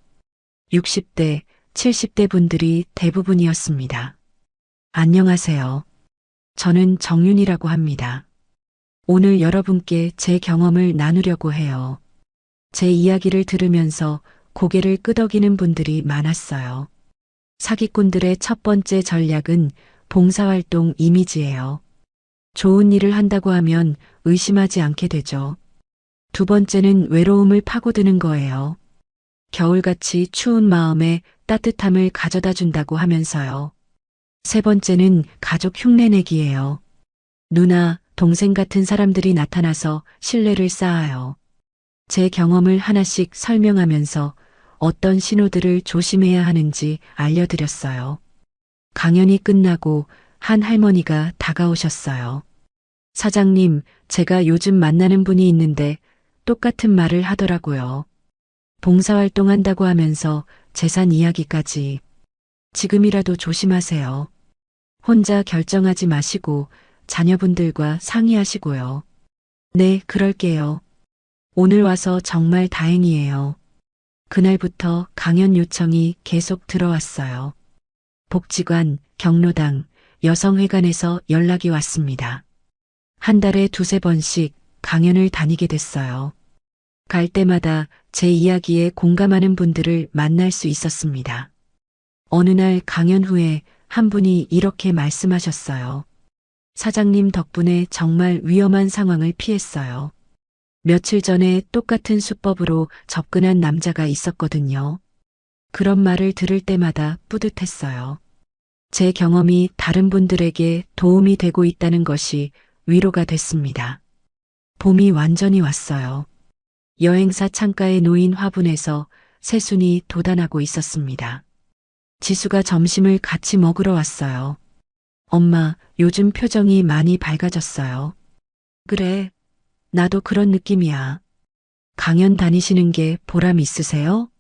60대, 70대 분들이 대부분이었습니다. 안녕하세요. 저는 정윤이라고 합니다. 오늘 여러분께 제 경험을 나누려고 해요. 제 이야기를 들으면서 고개를 끄덕이는 분들이 많았어요. 사기꾼들의 첫 번째 전략은 봉사활동 이미지예요. 좋은 일을 한다고 하면 의심하지 않게 되죠. 두 번째는 외로움을 파고드는 거예요. 겨울같이 추운 마음에 따뜻함을 가져다 준다고 하면서요. 세 번째는 가족 흉내내기예요. 누나, 동생 같은 사람들이 나타나서 신뢰를 쌓아요. 제 경험을 하나씩 설명하면서 어떤 신호들을 조심해야 하는지 알려드렸어요. 강연이 끝나고 한 할머니가 다가오셨어요. 사장님, 제가 요즘 만나는 분이 있는데 똑같은 말을 하더라고요. 봉사활동 한다고 하면서 재산 이야기까지. 지금이라도 조심하세요. 혼자 결정하지 마시고 자녀분들과 상의하시고요. 네, 그럴게요. 오늘 와서 정말 다행이에요. 그날부터 강연 요청이 계속 들어왔어요. 복지관, 경로당, 여성회관에서 연락이 왔습니다. 한 달에 두세 번씩 강연을 다니게 됐어요. 갈 때마다 제 이야기에 공감하는 분들을 만날 수 있었습니다. 어느 날 강연 후에 한 분이 이렇게 말씀하셨어요. 사장님 덕분에 정말 위험한 상황을 피했어요. 며칠 전에 똑같은 수법으로 접근한 남자가 있었거든요. 그런 말을 들을 때마다 뿌듯했어요. 제 경험이 다른 분들에게 도움이 되고 있다는 것이 위로가 됐습니다. 봄이 완전히 왔어요. 여행사 창가에 놓인 화분에서 새순이 돋아나고 있었습니다. 지수가 점심을 같이 먹으러 왔어요. 엄마, 요즘 표정이 많이 밝아졌어요. 그래, 나도 그런 느낌이야. 강연 다니시는 게 보람 있으세요?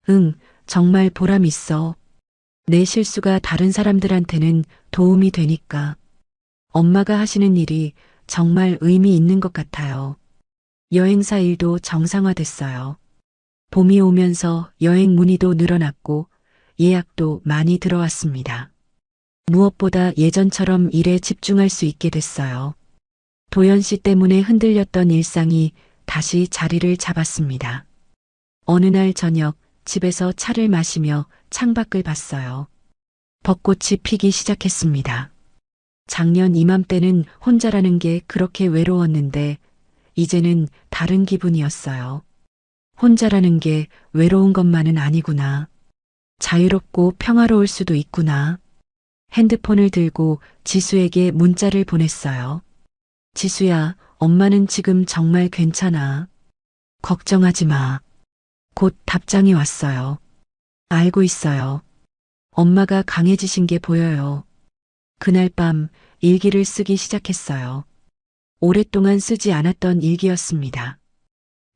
응, 정말 보람 있어. 내 실수가 다른 사람들한테는 도움이 되니까. 엄마가 하시는 일이 정말 의미 있는 것 같아요. 여행사 일도 정상화됐어요. 봄이 오면서 여행 문의도 늘어났고 예약도 많이 들어왔습니다. 무엇보다 예전처럼 일에 집중할 수 있게 됐어요. 도연 씨 때문에 흔들렸던 일상이 다시 자리를 잡았습니다. 어느 날 저녁 집에서 차를 마시며 창밖을 봤어요. 벚꽃이 피기 시작했습니다. 작년 이맘때는 혼자라는 게 그렇게 외로웠는데 이제는 다른 기분이었어요. 혼자라는 게 외로운 것만은 아니구나. 자유롭고 평화로울 수도 있구나. 핸드폰을 들고 지수에게 문자를 보냈어요. 지수야, 엄마는 지금 정말 괜찮아. 걱정하지 마. 곧 답장이 왔어요. 알고 있어요. 엄마가 강해지신 게 보여요. 그날 밤 일기를 쓰기 시작했어요. 오랫동안 쓰지 않았던 일기였습니다.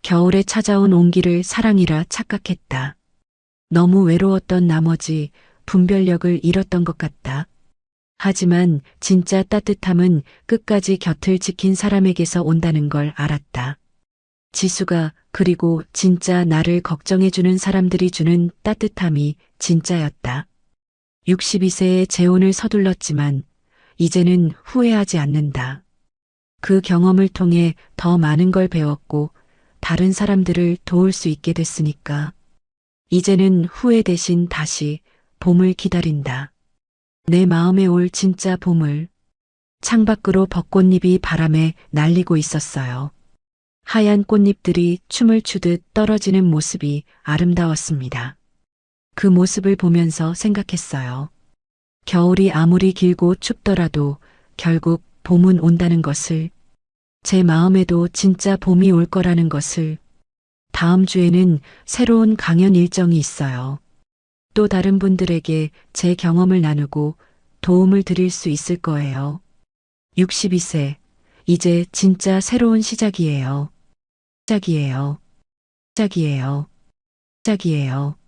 겨울에 찾아온 온기를 사랑이라 착각했다. 너무 외로웠던 나머지 분별력을 잃었던 것 같다. 하지만 진짜 따뜻함은 끝까지 곁을 지킨 사람에게서 온다는 걸 알았다. 지수가 그리고 진짜 나를 걱정해주는 사람들이 주는 따뜻함이 진짜였다. 62세에 재혼을 서둘렀지만 이제는 후회하지 않는다. 그 경험을 통해 더 많은 걸 배웠고 다른 사람들을 도울 수 있게 됐으니까. 이제는 후회 대신 다시 봄을 기다린다. 내 마음에 올 진짜 봄을. 창밖으로 벚꽃잎이 바람에 날리고 있었어요. 하얀 꽃잎들이 춤을 추듯 떨어지는 모습이 아름다웠습니다. 그 모습을 보면서 생각했어요. 겨울이 아무리 길고 춥더라도 결국 봄은 온다는 것을, 제 마음에도 진짜 봄이 올 거라는 것을. 다음 주에는 새로운 강연 일정이 있어요. 또 다른 분들에게 제 경험을 나누고 도움을 드릴 수 있을 거예요. 62세, 이제 진짜 새로운 시작이에요. 시작이에요. 시작이에요. 시작이에요.